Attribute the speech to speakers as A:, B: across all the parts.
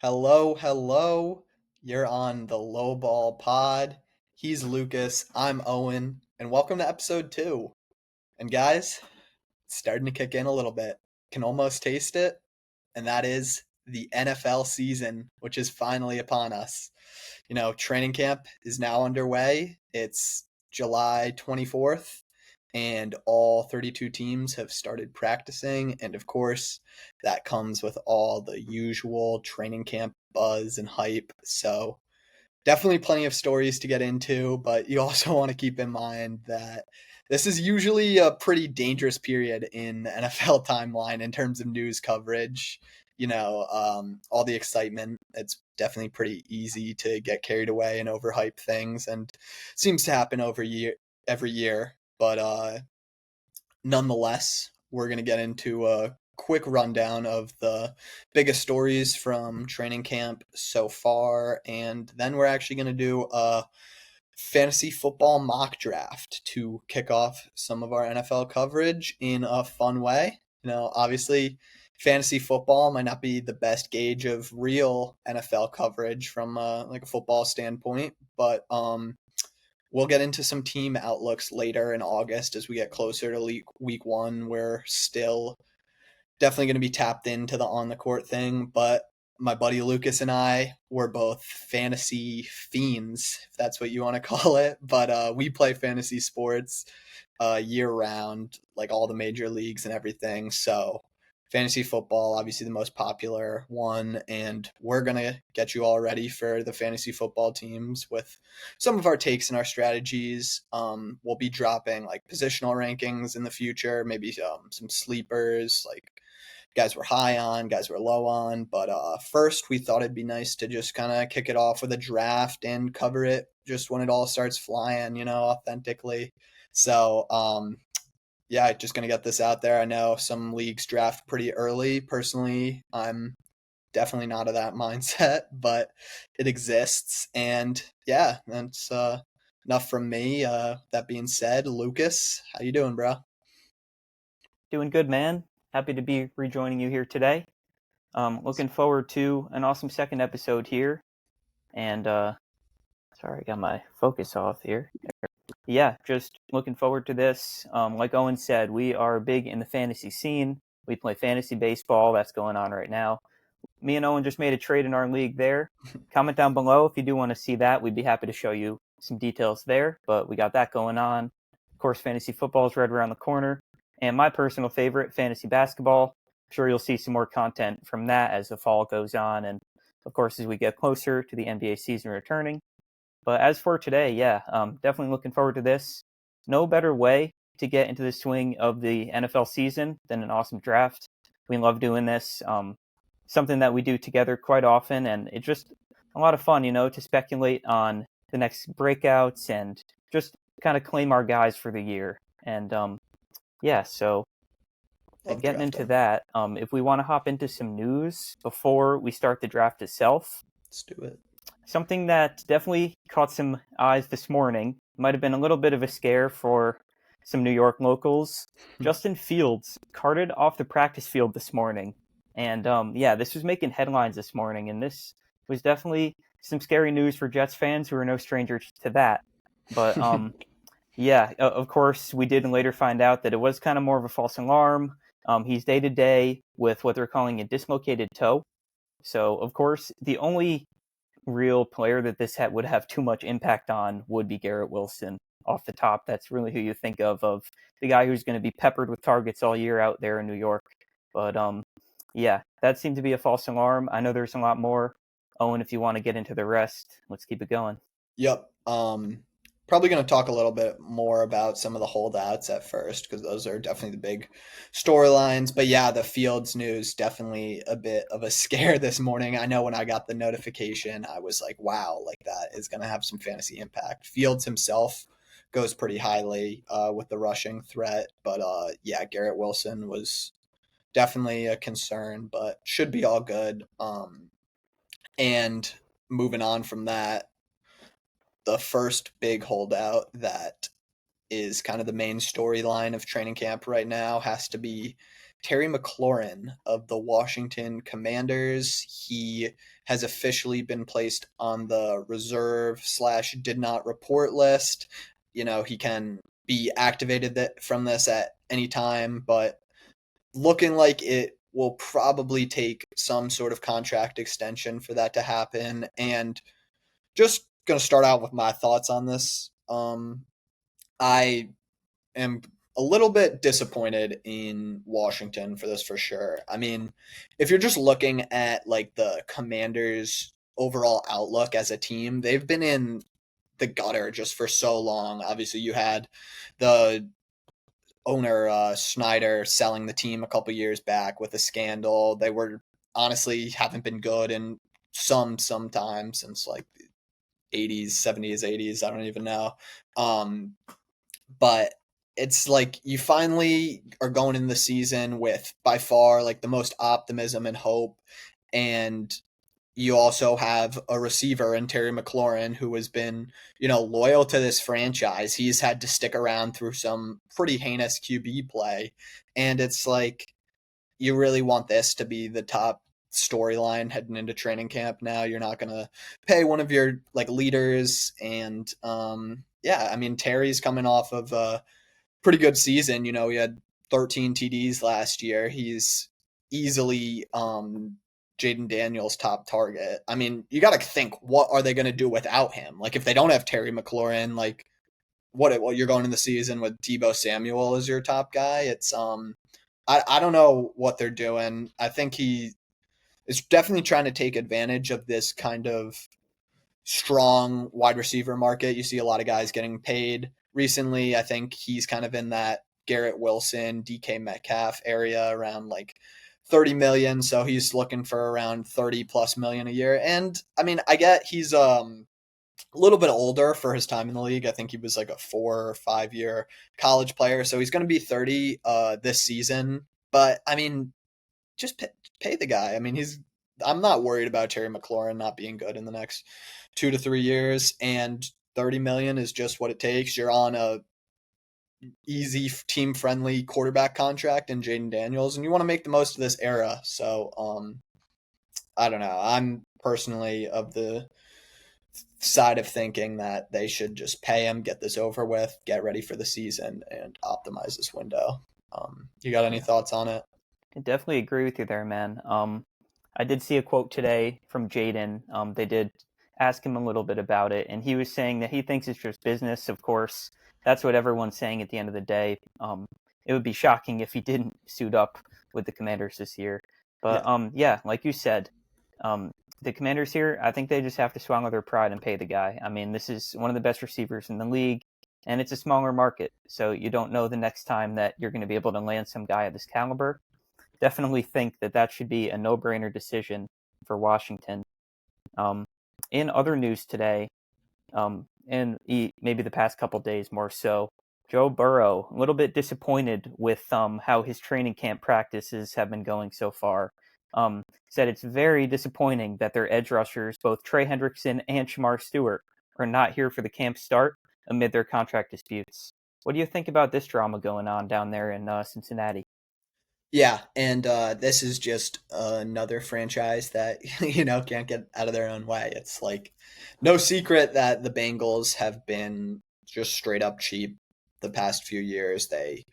A: Hello, hello. You're on the Low Ball Pod. He's Lucas. I'm Owen, and welcome to episode 2. And guys, it's starting to kick in a little bit. Can almost taste it, and that is the NFL season, which is finally upon us. Training camp is now underway. It's July 24th, and all 32 teams have started practicing. And of course, that comes with all the usual training camp buzz and hype. So, definitely plenty of stories to get into, but you also want to keep in mind that this is usually a pretty dangerous period in the NFL timeline in terms of news coverage. All the excitement. It's definitely pretty easy to get carried away and overhype things, and seems to happen every year. But nonetheless, we're going to get into a quick rundown of the biggest stories from training camp so far, and then we're actually going to do a fantasy football mock draft to kick off some of our NFL coverage in a fun way. Obviously, fantasy football might not be the best gauge of real NFL coverage from like a football standpoint, but we'll get into some team outlooks later in August as we get closer to week one. We're still definitely going to be tapped into the on the court thing, but my buddy Lucas and I were both fantasy fiends, if that's what you want to call it. But we play fantasy sports year round, like all the major leagues and everything. So fantasy football, obviously the most popular one, and we're gonna get you all ready for the fantasy football teams with some of our takes and our strategies. We'll be dropping like positional rankings in the future, maybe some sleepers, like guys we're high on, guys we're low on. But first, we thought it'd be nice to just kind of kick it off with a draft and cover it just when it all starts flying, authentically. So, yeah, just going to get this out there. I know some leagues draft pretty early. Personally, I'm definitely not of that mindset, but it exists. And yeah, that's enough from me. That being said, Lucas, how you doing, bro?
B: Doing good, man. Happy to be rejoining you here today. Looking forward to an awesome second episode here. And sorry, I got my focus off here. Yeah, just looking forward to this. Like Owen said, we are big in the fantasy scene. We play fantasy baseball. That's going on right now. Me and Owen just made a trade in our league there. Comment down below if you do want to see that. We'd be happy to show you some details there. But we got that going on. Of course, fantasy football is right around the corner. And my personal favorite, fantasy basketball. I'm sure you'll see some more content from that as the fall goes on. And of course, as we get closer to the NBA season returning. But as for today, yeah, definitely looking forward to this. No better way to get into the swing of the NFL season than an awesome draft. We love doing this. Something that we do together quite often, and it's just a lot of fun, to speculate on the next breakouts and just kind of claim our guys for the year. And yeah, so
A: Love
B: getting into
A: drafting.
B: that, if we want to hop into some news before we start the draft itself,
A: Let's do it.
B: something that definitely caught some eyes this morning, might have been a little bit of a scare for some New York locals. Justin Fields carted off the practice field this morning. And yeah, this was making headlines this morning. And this was definitely some scary news for Jets fans who are no strangers to that. But yeah, of course, we did later find out that it was kind of more of a false alarm. He's day to day with what they're calling a dislocated toe. So, of course, the only real player that this would have too much impact on would be Garrett Wilson off the top. That's really who you think of the guy who's going to be peppered with targets all year out there in New York. But yeah, that seemed to be a false alarm. I know there's a lot more. Owen, if you want to get into the rest, let's keep it going.
A: Yep. Probably going to talk a little bit more about some of the holdouts at first because those are definitely the big storylines. But yeah, the Fields news definitely a bit of a scare this morning. I know when I got the notification, I was like, wow, like that is going to have some fantasy impact. Fields himself goes pretty highly with the rushing threat, but yeah, Garrett Wilson was definitely a concern, but should be all good. And moving on from that, the first big holdout that is kind of the main storyline of training camp right now has to be Terry McLaurin of the Washington Commanders. He has officially been placed on the reserve slash did not report list. He can be activated from this at any time, but looking like it will probably take some sort of contract extension for that to happen. And just going to start out with my thoughts on this. I am a little bit disappointed in Washington for this for sure. I mean, if you're just looking at like the Commanders' overall outlook as a team, they've been in the gutter just for so long. Obviously, you had the owner Snyder selling the team a couple years back with a scandal. They were honestly haven't been good in some time since like the 80s, 70s, 80s. I don't even know. But it's like you finally are going in the season with by far like the most optimism and hope, and you also have a receiver in Terry McLaurin who has been, loyal to this franchise. He's had to stick around through some pretty heinous QB play. And it's like, you really want this to be the top storyline heading into training camp now. You're not going to pay one of your like leaders. And yeah, I mean, Terry's coming off of a pretty good season. He had 13 TDs last year. He's easily Jaden Daniels' top target. I mean, you got to think, what are they going to do without him? Like, if they don't have Terry McLaurin, like, what you're going in the season with Deebo Samuel as your top guy? It's I don't know what they're doing. I think he is definitely trying to take advantage of this kind of strong wide receiver market. You see a lot of guys getting paid recently. I think he's kind of in that Garrett Wilson, DK Metcalf area around like 30 million. So he's looking for around 30 plus million a year. And I mean, I get he's a little bit older for his time in the league. I think he was like a 4 or 5 year college player. So he's going to be 30 this season. But I mean, just pay the guy. I mean, I'm not worried about Terry McLaurin not being good in the next 2 to 3 years, and 30 million is just what it takes. You're on a easy team friendly quarterback contract in Jaden Daniels, and you want to make the most of this era. So I don't know. I'm personally of the side of thinking that they should just pay him, get this over with, get ready for the season, and optimize this window. You got any thoughts on it?
B: I definitely agree with you there, man. I did see a quote today from Jaden. They did ask him a little bit about it, and he was saying that he thinks it's just business. Of course, that's what everyone's saying at the end of the day. It would be shocking if he didn't suit up with the Commanders this year. But yeah, like you said, the Commanders here, I think they just have to swallow their pride and pay the guy. I mean, this is one of the best receivers in the league, and it's a smaller market, so you don't know the next time that you're going to be able to land some guy of this caliber. Definitely think that should be a no-brainer decision for Washington. In other news today, and maybe the past couple days more so, Joe Burrow, a little bit disappointed with how his training camp practices have been going so far. Said it's very disappointing that their edge rushers, both Trey Hendrickson and Shamar Stewart, are not here for the camp start amid their contract disputes. What do you think about this drama going on down there in Cincinnati?
A: Yeah, and this is just another franchise that can't get out of their own way. It's like no secret that the Bengals have been just straight up cheap the past few years. They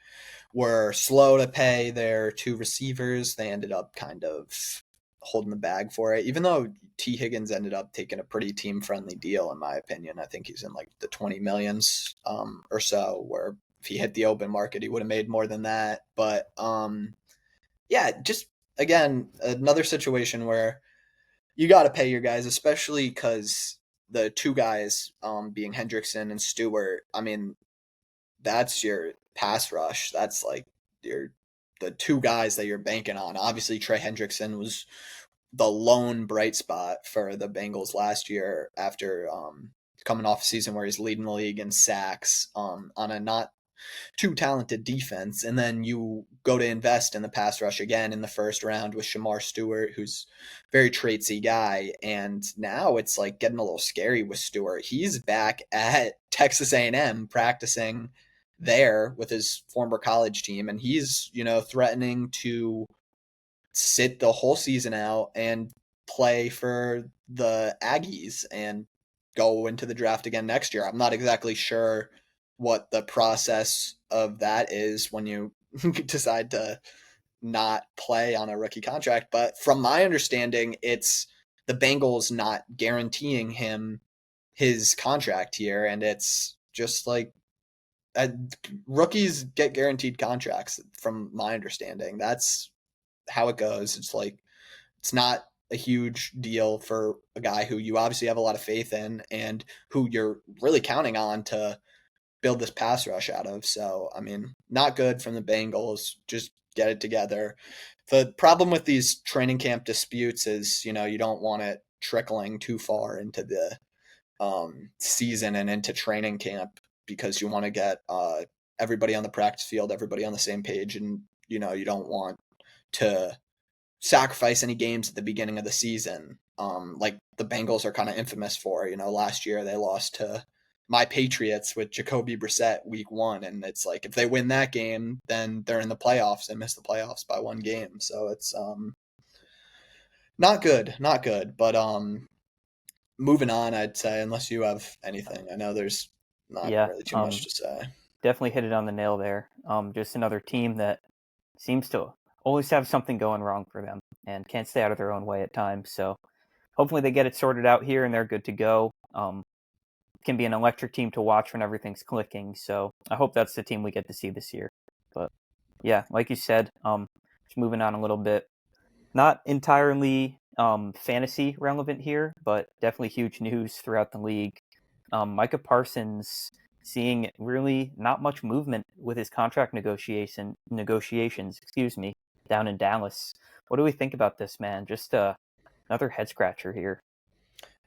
A: were slow to pay their two receivers. They ended up kind of holding the bag for it, even though T. Higgins ended up taking a pretty team friendly deal, in my opinion. I think he's in like the 20 millions or so, where if he hit the open market, he would have made more than that. But yeah, just again, another situation where you got to pay your guys, especially because the two guys, being Hendrickson and Stewart, I mean, that's your pass rush. That's like the two guys that you're banking on. Obviously, Trey Hendrickson was the lone bright spot for the Bengals last year after coming off a season where he's leading the league in sacks on a not too talented defense, and then you go to invest in the pass rush again in the first round with Shamar Stewart, who's a very traitsy guy, and now it's like getting a little scary with Stewart. He's back at Texas A&M practicing there with his former college team, and he's, threatening to sit the whole season out and play for the Aggies and go into the draft again next year. I'm not exactly sure what the process of that is when you decide to not play on a rookie contract, but from my understanding, it's the Bengals not guaranteeing him his contract here, and it's just like uh, rookies get guaranteed contracts from my understanding. That's how it goes. It's like it's not a huge deal for a guy who you obviously have a lot of faith in and who you're really counting on to build this pass rush out of. So, I mean, not good from the Bengals. Just get it together. The problem with these training camp disputes is, you don't want it trickling too far into the season and into training camp because you want to get everybody on the practice field, everybody on the same page, and you don't want to sacrifice any games at the beginning of the season. Like the Bengals are kind of infamous for. Last year they lost to my Patriots with Jacoby Brissett week 1, and it's like if they win that game, then they're in the playoffs and miss the playoffs by one game. So it's not good, not good. But moving on, I'd say, unless you have anything. I know there's not
B: Yeah,
A: really too much to say.
B: definitely hit it on the nail there. Just another team that seems to always have something going wrong for them and can't stay out of their own way at times. So hopefully they get it sorted out here and they're good to go. Can be an electric team to watch when everything's clicking. So I hope that's the team we get to see this year. But yeah, like you said, just moving on a little bit, not entirely fantasy relevant here, but definitely huge news throughout the league. Micah Parsons seeing really not much movement with his contract negotiations, down in Dallas. What do we think about this, man? Just another head scratcher here.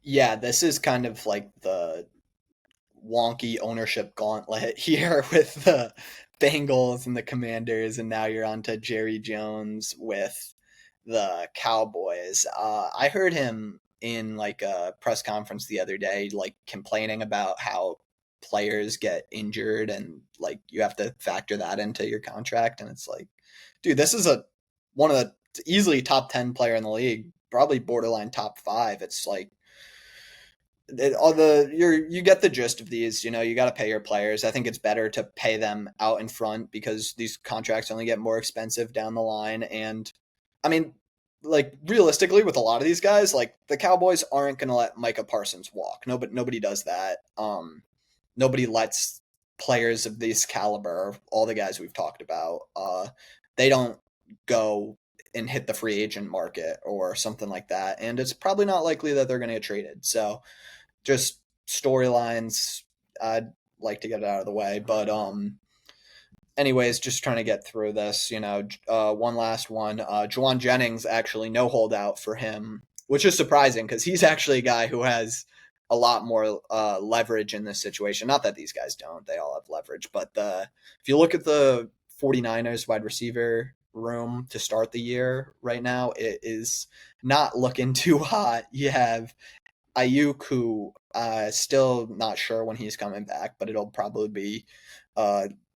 A: Yeah, this is kind of like the wonky ownership gauntlet here with the Bengals and the Commanders, and now you're on to Jerry Jones with the Cowboys. I heard him in like a press conference the other day, like complaining about how players get injured and like you have to factor that into your contract. And it's like, dude, this is one of the easily top 10 player in the league, probably borderline top 5. It's like you get the gist of these. You got to pay your players. I think it's better to pay them out in front because these contracts only get more expensive down the line. And I mean, like realistically, with a lot of these guys, like the Cowboys aren't going to let Micah Parsons walk. Nobody does that. Nobody lets players of this caliber, all the guys we've talked about, they don't go and hit the free agent market or something like that. And it's probably not likely that they're going to get traded. So just storylines, I'd like to get it out of the way. But anyways, just trying to get through this. One last one. Juwan Jennings, actually no holdout for him, which is surprising because he's actually a guy who has a lot more leverage in this situation. Not that these guys don't; they all have leverage. But if you look at the 49ers wide receiver room to start the year right now, it is not looking too hot. You have Ayuk, who still not sure when he's coming back, but it'll probably be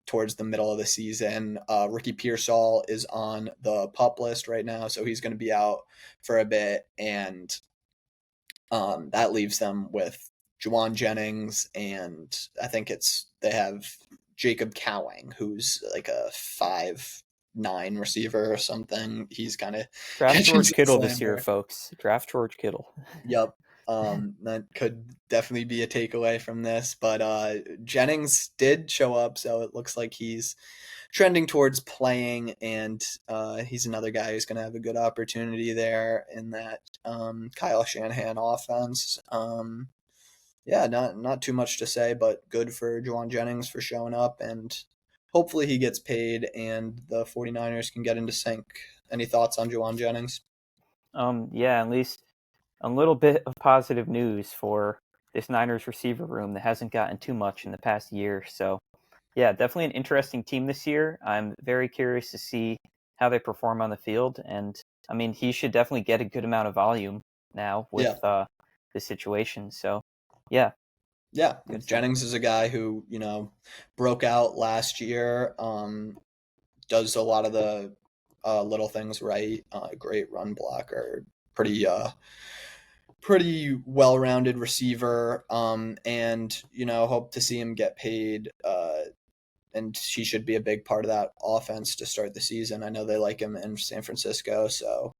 A: towards the middle of the season. Ricky Pearsall is on the PUP list right now, so he's going to be out for a bit, and that leaves them with Juwan Jennings, and I think they have Jacob Cowing, who's like a 5'9" receiver or something. He's kind of
B: Draft
A: catching
B: George
A: some
B: Kittle this year,
A: slander.
B: folks. Draft George Kittle.
A: Yep. That could definitely be a takeaway from this, but Jennings did show up, so it looks like he's trending towards playing, and he's another guy who's going to have a good opportunity there in that Kyle Shanahan offense. Yeah, not too much to say, but good for Juwan Jennings for showing up, and hopefully he gets paid and the 49ers can get into sync. Any thoughts on Juwan Jennings?
B: Yeah, at least a little bit of positive news for this Niners receiver room that hasn't gotten too much in the past year. So, yeah, definitely an interesting team this year. I'm very curious to see how they perform on the field. And, I mean, he should definitely get a good amount of volume now with
A: Yeah.
B: the situation. So, yeah,
A: Yeah,
B: Good stuff.
A: Jennings is a guy who, broke out last year, does a lot of the little things right, great run blocker, pretty pretty well-rounded receiver, and hope to see him get paid, and he should be a big part of that offense to start the season. I know they like him in San Francisco, so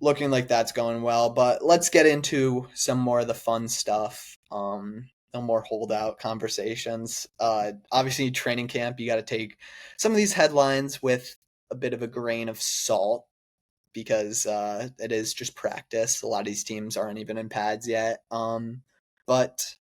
A: looking like that's going well. But let's get into some more of the fun stuff. No more holdout conversations. Obviously, training camp, you got to take some of these headlines with a bit of a grain of salt because it is just practice. A lot of these teams aren't even in pads yet. But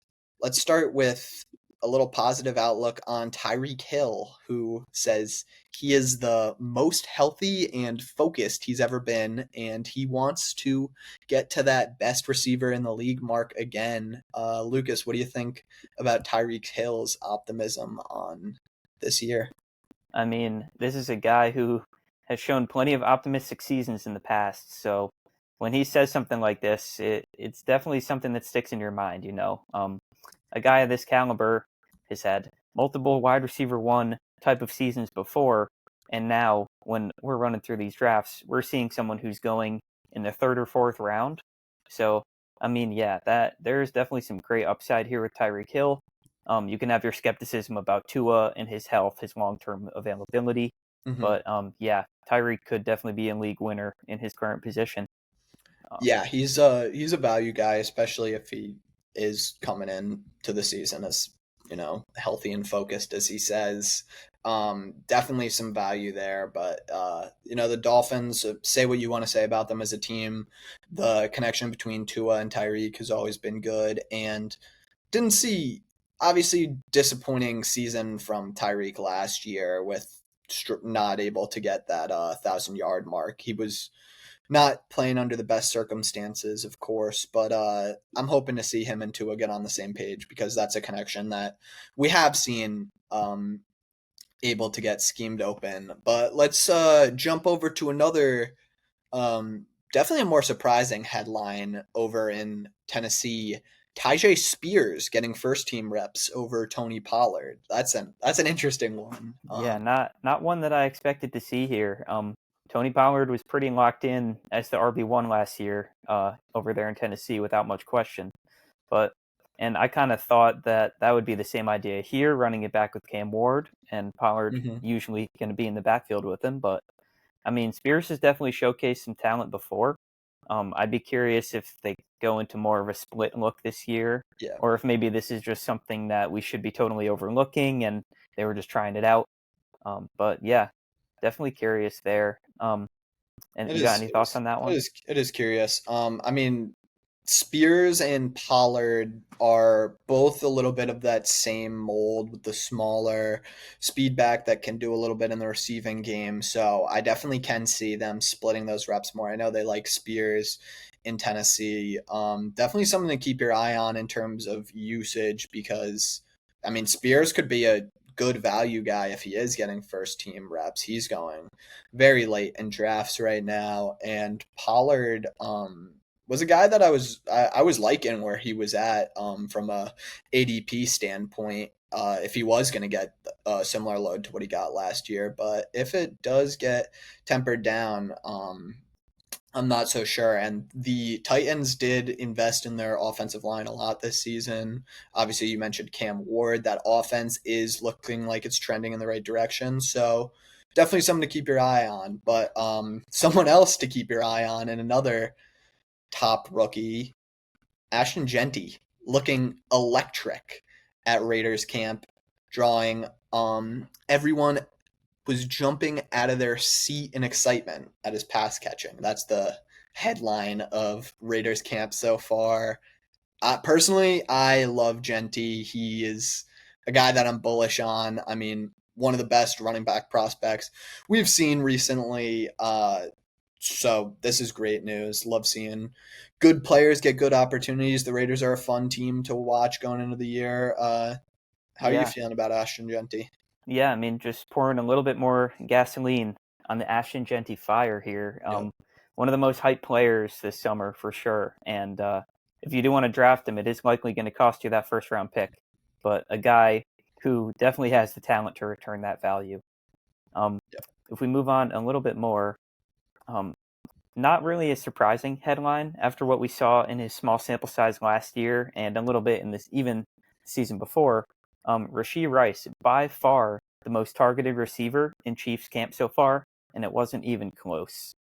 A: let's start with a little positive outlook on Tyreek Hill, who says he is the most healthy and focused he's ever been, and he wants to get to that best receiver in the league mark again. Lucas, what do you think about Tyreek Hill's optimism on this year?
B: I mean, this is a guy who has shown plenty of optimistic seasons in the past. So when he says something like this, it's definitely something that sticks in your mind. A guy of this caliber has had multiple wide receiver one type of seasons before, and now when we're running through these drafts, we're seeing someone who's going in the third or fourth round. So I mean, yeah, that there's definitely some great upside here with Tyreek Hill. You can have your skepticism about Tua and his health, his long-term availability,
A: Mm-hmm.
B: but yeah, Tyreek could definitely be a league winner in his current position. Um,
A: Yeah, he's a value guy, especially if he is coming in to the season as healthy and focused as he says. Definitely some value there, but the Dolphins. Say what you want to say about them as a team. The connection between Tua and Tyreek has always been good, and didn't see obviously disappointing season from Tyreek last year with not able to get that 1,000 yard mark. He was not playing under the best circumstances, of course, but I'm hoping to see him and Tua get on the same page because that's a connection that we have seen able to get schemed open. But let's jump over to another, definitely a more surprising headline over in Tennessee. Tyjae Spears getting first team reps over Tony Pollard. That's an interesting one.
B: Yeah, not one that I expected to see here. Tony Pollard was pretty locked in as the RB1 last year over there in Tennessee without much question. But and I kind of thought that that would be the same idea here, running it back with Cam Ward and Pollard
A: Mm-hmm.
B: usually going to be in the backfield with him. But I mean, Spears has definitely showcased some talent before. I'd be curious if they go into more of a split look this year,
A: Yeah,
B: or if maybe this is just something that we should be totally overlooking and they were just trying it out. But yeah, definitely curious there. And
A: it
B: you got
A: is.
B: any
A: It
B: thoughts
A: is.
B: on that
A: It
B: one?
A: is. It is curious. I mean, Spears and Pollard are both a little bit of that same mold with the smaller speed back that can do a little bit in the receiving game. So I definitely can see them splitting those reps more. I know they like Spears in Tennessee. Definitely something to keep your eye on in terms of usage because, I mean, Spears could be a good value guy if he is getting first team reps. He's going very late in drafts right now. And Pollard, was a guy that I was liking where he was at from a ADP standpoint. If he was going to get a similar load to what he got last year, but if it does get tempered down, I'm not so sure. And the Titans did invest in their offensive line a lot this season. Obviously, you mentioned Cam Ward. That offense is looking like it's trending in the right direction. So definitely something to keep your eye on. But someone else to keep your eye on and another top rookie, Ashton Genty, looking electric at Raiders camp, drawing everyone was jumping out of their seat in excitement at his pass catching. That's the headline of Raiders camp so far. Personally, I love Genty. He is a guy that I'm bullish on. I mean, one of the best running back prospects we've seen recently. So this is great news. Love seeing good players get good opportunities. The Raiders are a fun team to watch going into the year. How are you
B: Yeah,
A: feeling about Ashton Genty?
B: yeah. I mean, just pouring a little bit more gasoline on the Ashton Genty fire here.
A: Yep.
B: One of the most hyped players this summer for sure, and if you do want to draft him, it is likely going to cost you that first round pick. But a guy who definitely has the talent to return that value.
A: Yep.
B: If we move on a little bit more, not really a surprising headline after what we saw in his small sample size last year and a little bit in this even season before. Rashee Rice, by far the most targeted receiver in Chiefs camp so far, and it wasn't even close.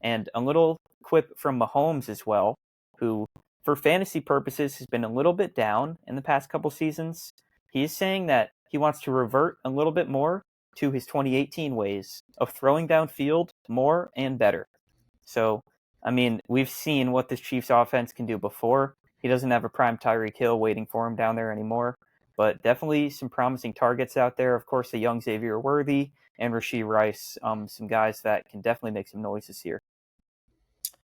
B: And a little quip from Mahomes as well, who, for fantasy purposes, has been a little bit down in the past couple seasons. He is saying that he wants to revert a little bit more to his 2018 ways of throwing downfield more and better. So, I mean, we've seen what this Chiefs offense can do before. He doesn't have a prime Tyreek Hill waiting for him down there anymore, but definitely some promising targets out there. Of course, the young Xavier Worthy and Rashee Rice, some guys that can definitely make some noises here.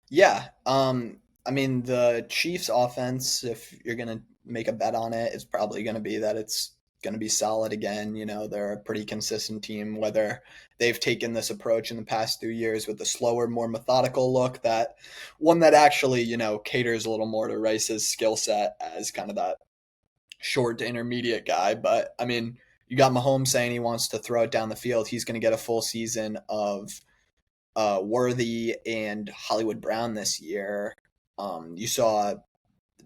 A: Yeah. I mean, the Chiefs offense, if you're going to make a bet on it, is probably going to be that it's going to be solid again. You know, they're a pretty consistent team, whether they've taken this approach in the past 2 years with a slower, more methodical look, that one that actually, caters a little more to Rice's skill set as kind of that short to intermediate guy. But I mean, you got Mahomes saying he wants to throw it down the field. He's going to get a full season of Worthy and Hollywood Brown this year. You saw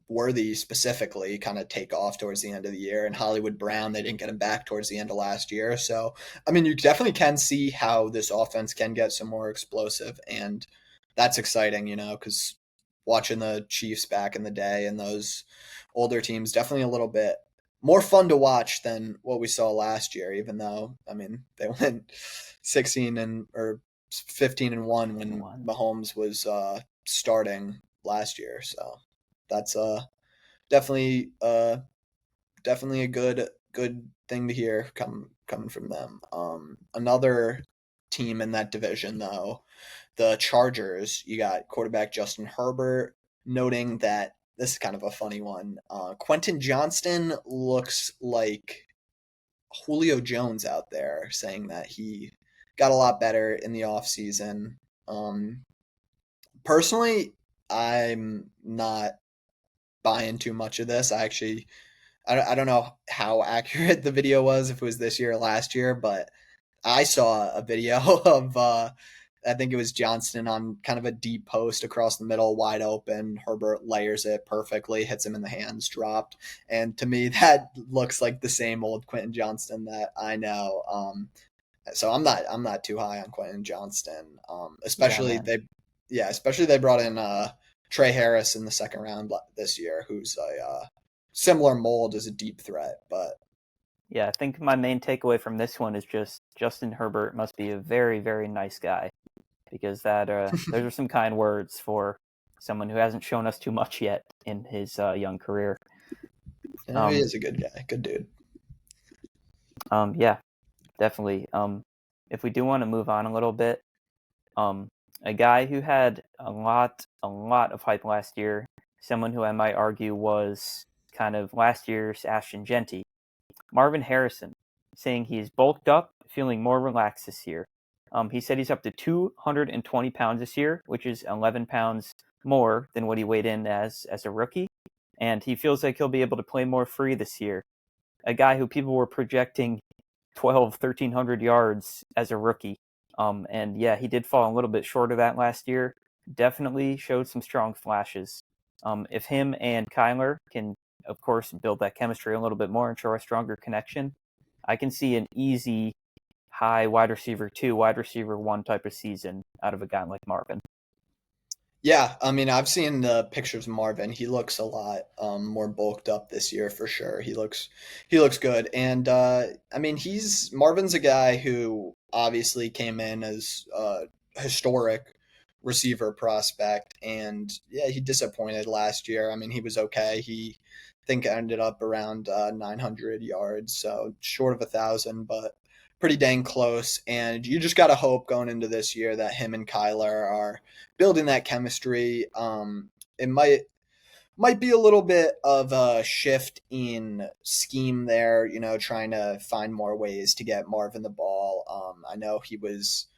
A: Worthy specifically kind of take off towards the end of the year, and Hollywood Brown, they didn't get him back towards the end of last year. So, I mean, you definitely can see how this offense can get some more explosive, and that's exciting, because watching the Chiefs back in the day and those older teams, definitely a little bit more fun to watch than what we saw last year, even though, I mean, they went 16 or 15-1 when Mahomes was starting last year. So that's definitely definitely a good thing to hear coming from them. Another team in that division though, the Chargers, you got quarterback Justin Herbert, noting that this is kind of a funny one. Quentin Johnston looks like Julio Jones out there, saying that he got a lot better in the offseason. Personally, I'm not buying too much of this. I don't know how accurate the video was, if it was this year or last year, but I saw a video of I think it was Johnston on kind of a deep post across the middle, wide open. Herbert layers it perfectly, hits him in the hands, dropped. And to me, that looks like the same old Quentin Johnston that I know. So I'm not too high on Quentin Johnston. Especially they brought in Trey Harris in the second round this year, who's a similar mold as a deep threat. But
B: yeah, I think my main takeaway from this one is just Justin Herbert must be a very, very nice guy, because those are some kind words for someone who hasn't shown us too much yet in his young career.
A: He is a good guy, good dude.
B: Yeah, definitely. If we do want to move on a little bit, a guy who had a lot of hype last year, someone who I might argue was kind of last year's Ashton Jeanty, Marvin Harrison, saying he's bulked up, feeling more relaxed this year. He said he's up to 220 pounds this year, which is 11 pounds more than what he weighed in as a rookie. And he feels like he'll be able to play more free this year. A guy who people were projecting 1,300 yards as a rookie. And yeah, he did fall a little bit short of that last year. Definitely showed some strong flashes. If him and Kyler can, of course, build that chemistry a little bit more and show a stronger connection, I can see an easy high wide receiver 2, wide receiver 1 type of season out of a guy like Marvin.
A: Yeah, I mean, I've seen the pictures of Marvin. He looks a lot more bulked up this year for sure. He looks good, and I mean, he's Marvin's a guy who obviously came in as a historic receiver prospect, and yeah, he disappointed last year. I mean, he was okay. He I think ended up around 900 yards, so short of 1,000, but pretty dang close. And you just gotta hope going into this year that him and Kyler are building that chemistry. It might be a little bit of a shift in scheme there, trying to find more ways to get Marvin the ball. I know he was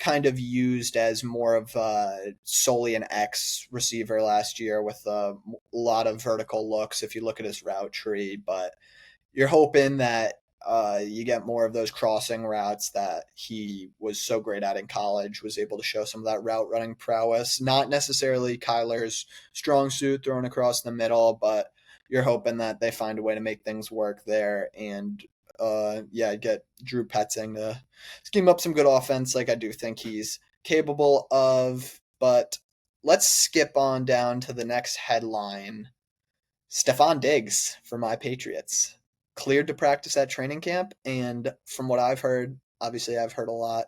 A: kind of used as more of solely an X receiver last year with a lot of vertical looks if you look at his route tree. But you're hoping that you get more of those crossing routes that he was so great at in college, was able to show some of that route running prowess. Not necessarily Kyler's strong suit thrown across the middle, but you're hoping that they find a way to make things work there and get Drew Petzing to scheme up some good offense like I do think he's capable of. But let's skip on down to the next headline. Stefon Diggs for my Patriots cleared to practice at training camp, and from what I've heard, obviously I've heard a lot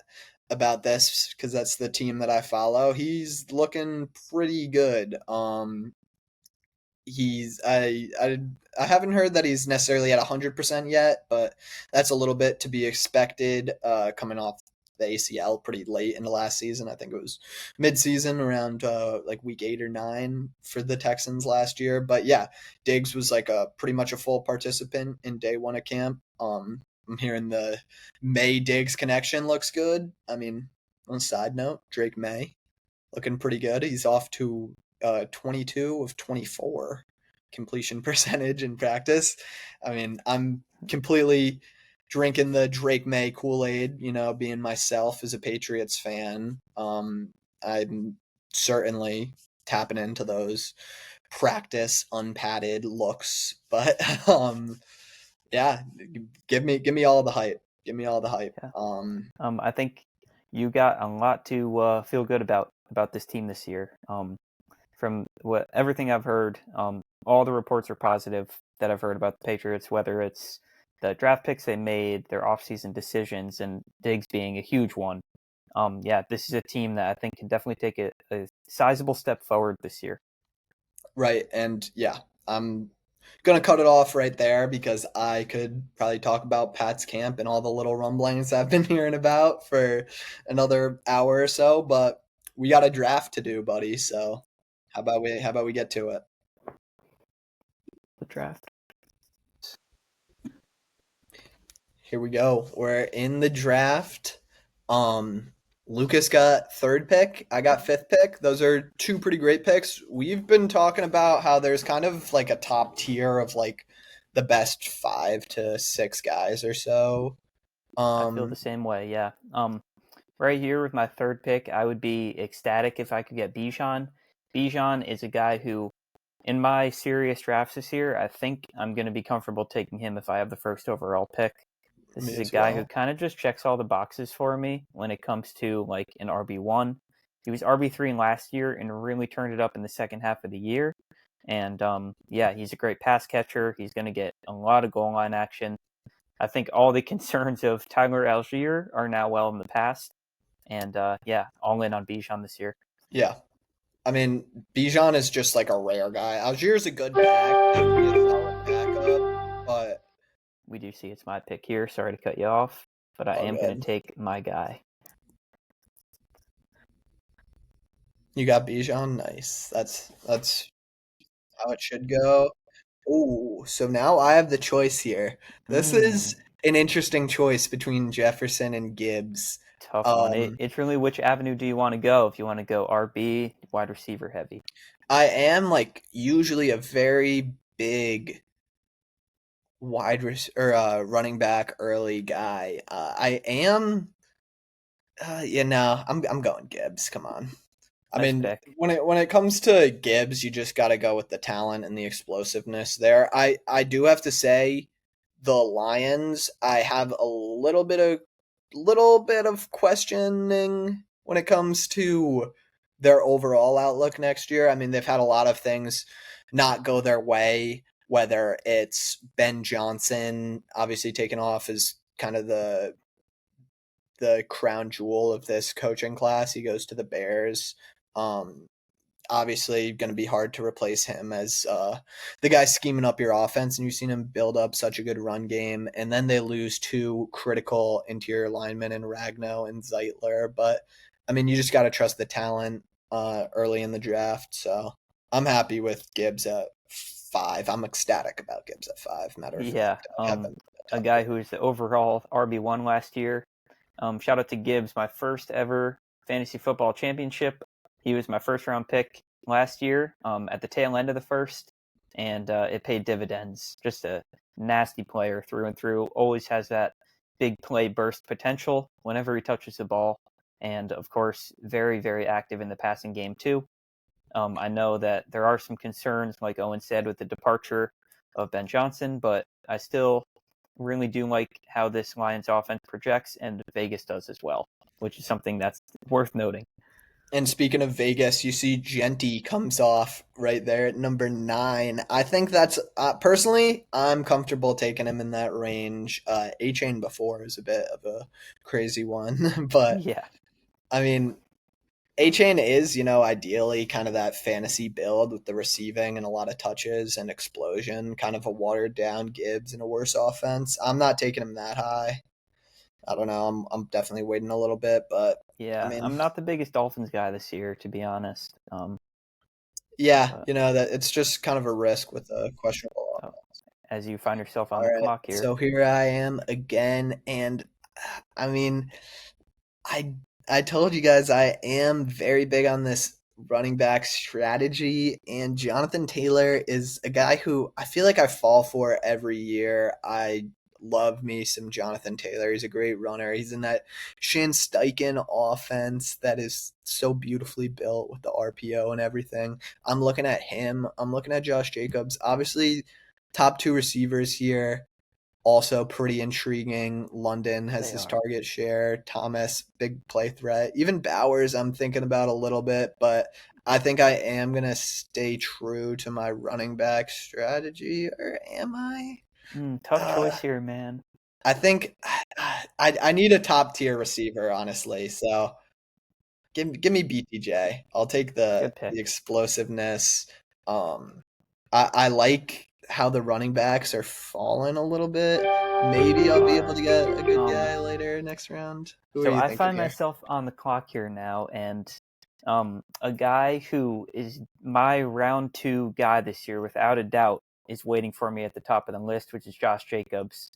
A: about this because that's the team that I follow. He's looking pretty good. He's I haven't heard that he's necessarily at 100% yet, but that's a little bit to be expected coming off the ACL pretty late in the last season. I think it was mid-season around like week 8 or 9 for the Texans last year. But yeah, Diggs was like a pretty much a full participant in day one of camp. I'm hearing the May Diggs connection looks good. I mean, on a side note, Drake May looking pretty good. He's off to 22 of 24 completion percentage in practice. I mean, I'm completely drinking the Drake May Kool-Aid, being myself as a Patriots fan. I'm certainly tapping into those practice unpadded looks, but yeah, give me all the hype. Give me all the hype.
B: Yeah. I think you got a lot to feel good about this team this year. From everything I've heard, all the reports are positive that I've heard about the Patriots, whether it's the draft picks they made, their offseason decisions, and Diggs being a huge one. This is a team that I think can definitely take a sizable step forward this year.
A: Right, and yeah, I'm gonna cut it off right there because I could probably talk about Pat's camp and all the little rumblings I've been hearing about for another hour or so, but we got a draft to do, buddy. So how about we get to it?
B: The draft.
A: Here we go. We're in the draft. Lucas got third pick. I got fifth pick. Those are two pretty great picks. We've been talking about how there's kind of like a top tier of like the best 5 to 6 guys or so.
B: I feel the same way, yeah. Right here with my third pick, I would be ecstatic if I could get Bijan. Bijan is a guy who, in my serious drafts this year, I think I'm going to be comfortable taking him if I have the first overall pick. This is a guy who kind of just checks all the boxes for me when it comes to like an RB1. He was RB3 in last year and really turned it up in the second half of the year. And he's a great pass catcher. He's going to get a lot of goal line action. I think all the concerns of Tyler Algier are now well in the past. And all in on Bijan this year.
A: Yeah. I mean, Bijan is just like a rare guy. Algier's a good backup, but
B: we do see it's my pick here. Sorry to cut you off, but I am going to take my guy.
A: You got Bijan? Nice. That's how it should go. Oh, so now I have the choice here. This is an interesting choice between Jefferson and Gibbs.
B: Tough one. It's really which avenue do you want to go? If you want to go RB, wide receiver heavy.
A: I am like usually a very big running back early guy. I am. I'm going Gibbs. Come on. I mean,
B: pick.
A: when it comes to Gibbs, you just got to go with the talent and the explosiveness there. I do have to say, the Lions, I have a little bit of questioning when it comes to their overall outlook next year. I mean, they've had a lot of things not go their way, whether it's Ben Johnson obviously taken off as kind of the crown jewel of this coaching class. He goes to the Bears. Obviously going to be hard to replace him as the guy scheming up your offense, and you've seen him build up such a good run game, and then they lose 2 critical interior linemen in Ragnow and Zeitler. But I mean, you just got to trust the talent early in the draft. So I'm happy with Gibbs at 5. I'm ecstatic about Gibbs at 5. Matter of fact,
B: a guy who's the overall RB1 last year. Shout out to Gibbs, my first ever fantasy football championship. He was my first round pick last year at the tail end of the first, and it paid dividends. Just a nasty player through and through. Always has that big play burst potential whenever he touches the ball. And of course, very, very active in the passing game too. I know that there are some concerns, like Owen said, with the departure of Ben Johnson, but I still really do like how this Lions offense projects, and Vegas does as well, which is something that's worth noting.
A: And speaking of Vegas, you see Genty comes off right there at number 9. I think that's personally, I'm comfortable taking him in that range. A-Chain before is a bit of a crazy one, but
B: Yeah,
A: I mean, A-Chain is, ideally kind of that fantasy build with the receiving and a lot of touches and explosion, kind of a watered down Gibbs and a worse offense. I'm not taking him that high. I don't know. I'm definitely waiting a little bit, but I
B: yeah.
A: mean,
B: I'm not the biggest Dolphins guy this year, to be honest.
A: yeah,
B: But,
A: that it's just kind of a risk with a questionable.
B: oh, as you find yourself on
A: All
B: the
A: right,
B: clock here.
A: so here I am again, and I mean, I I told you guys I am very big on this running back strategy, and Jonathan Taylor is a guy who I feel like I fall for every year. I love me some Jonathan Taylor. He's a great runner. He's in that Shane Steichen offense that is so beautifully built with the RPO and everything. I'm looking at him. I'm looking at Josh Jacobs. Obviously, top 2 receivers here also pretty intriguing. London has
B: They
A: his
B: are.
A: target share. Thomas, big play threat. Even Bowers, I'm thinking about a little bit, but I think I am going to stay true to my running back strategy, or am I?
B: Tough
A: Uh,
B: choice here, man.
A: I think I need a top tier receiver, honestly. So give me BTJ. I'll take
B: Good
A: the
B: pick.
A: explosiveness. Um, I like how the running backs are falling a little bit. Maybe I'll be able to get a good
B: Um,
A: guy later next round. Who are
B: so
A: you
B: I
A: thinking
B: find
A: here?
B: myself on the clock here now, and a guy who is my round 2 guy this year, without a doubt, is waiting for me at the top of the list, which is Josh Jacobs.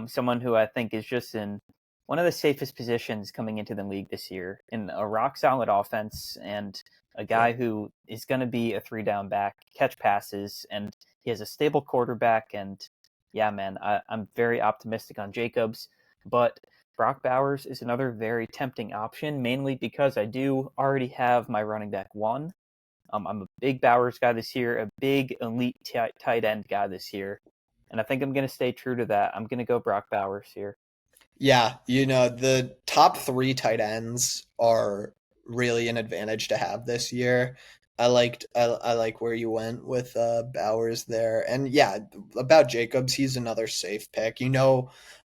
B: Someone who I think is just in one of the safest positions coming into the league this year, in a rock solid offense, and a
A: Yeah.
B: guy who is going to be a 3-down back, catch passes, and he has a stable quarterback. And yeah, man, I'm very optimistic on Jacobs, but Brock Bowers is another very tempting option, mainly because I do already have my running back 1. I'm a big Bowers guy this year, a big elite tight end guy this year, and I think I'm going to stay true to that. I'm going to go Brock Bowers here.
A: Yeah, the top 3 tight ends are really an advantage to have this year. I like where you went with Bowers there. And yeah, about Jacobs, he's another safe pick. A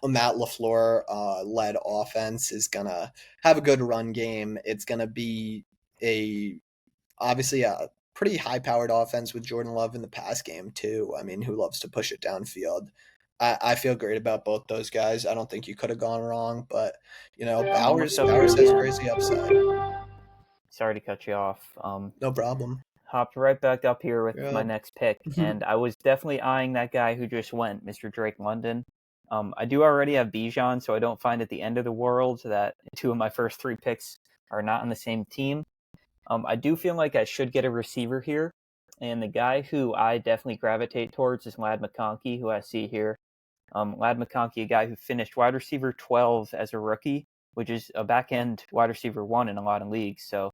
A: Matt LaFleur led offense is gonna have a good run game. It's gonna be a obviously a pretty high powered offense with Jordan Love in the pass game too. I mean, who loves to push it downfield? I feel great about both those guys. I don't think you could have gone wrong, but
B: I'm almost up here
A: Bowers has
B: again.
A: crazy upside.
B: Sorry to cut you off.
A: No problem.
B: Hopped right back up here with
A: You're
B: my
A: up.
B: next pick, and I was definitely eyeing that guy who just went, Mr. Drake London. I do already have Bijan, so I don't find it the end of the world that 2 of my first 3 picks are not on the same team. I do feel like I should get a receiver here, and the guy who I definitely gravitate towards is Lad McConkey, who I see here. Lad McConkey, a guy who finished wide receiver 12 as a rookie, which is a back end wide receiver 1 in a lot of leagues. So,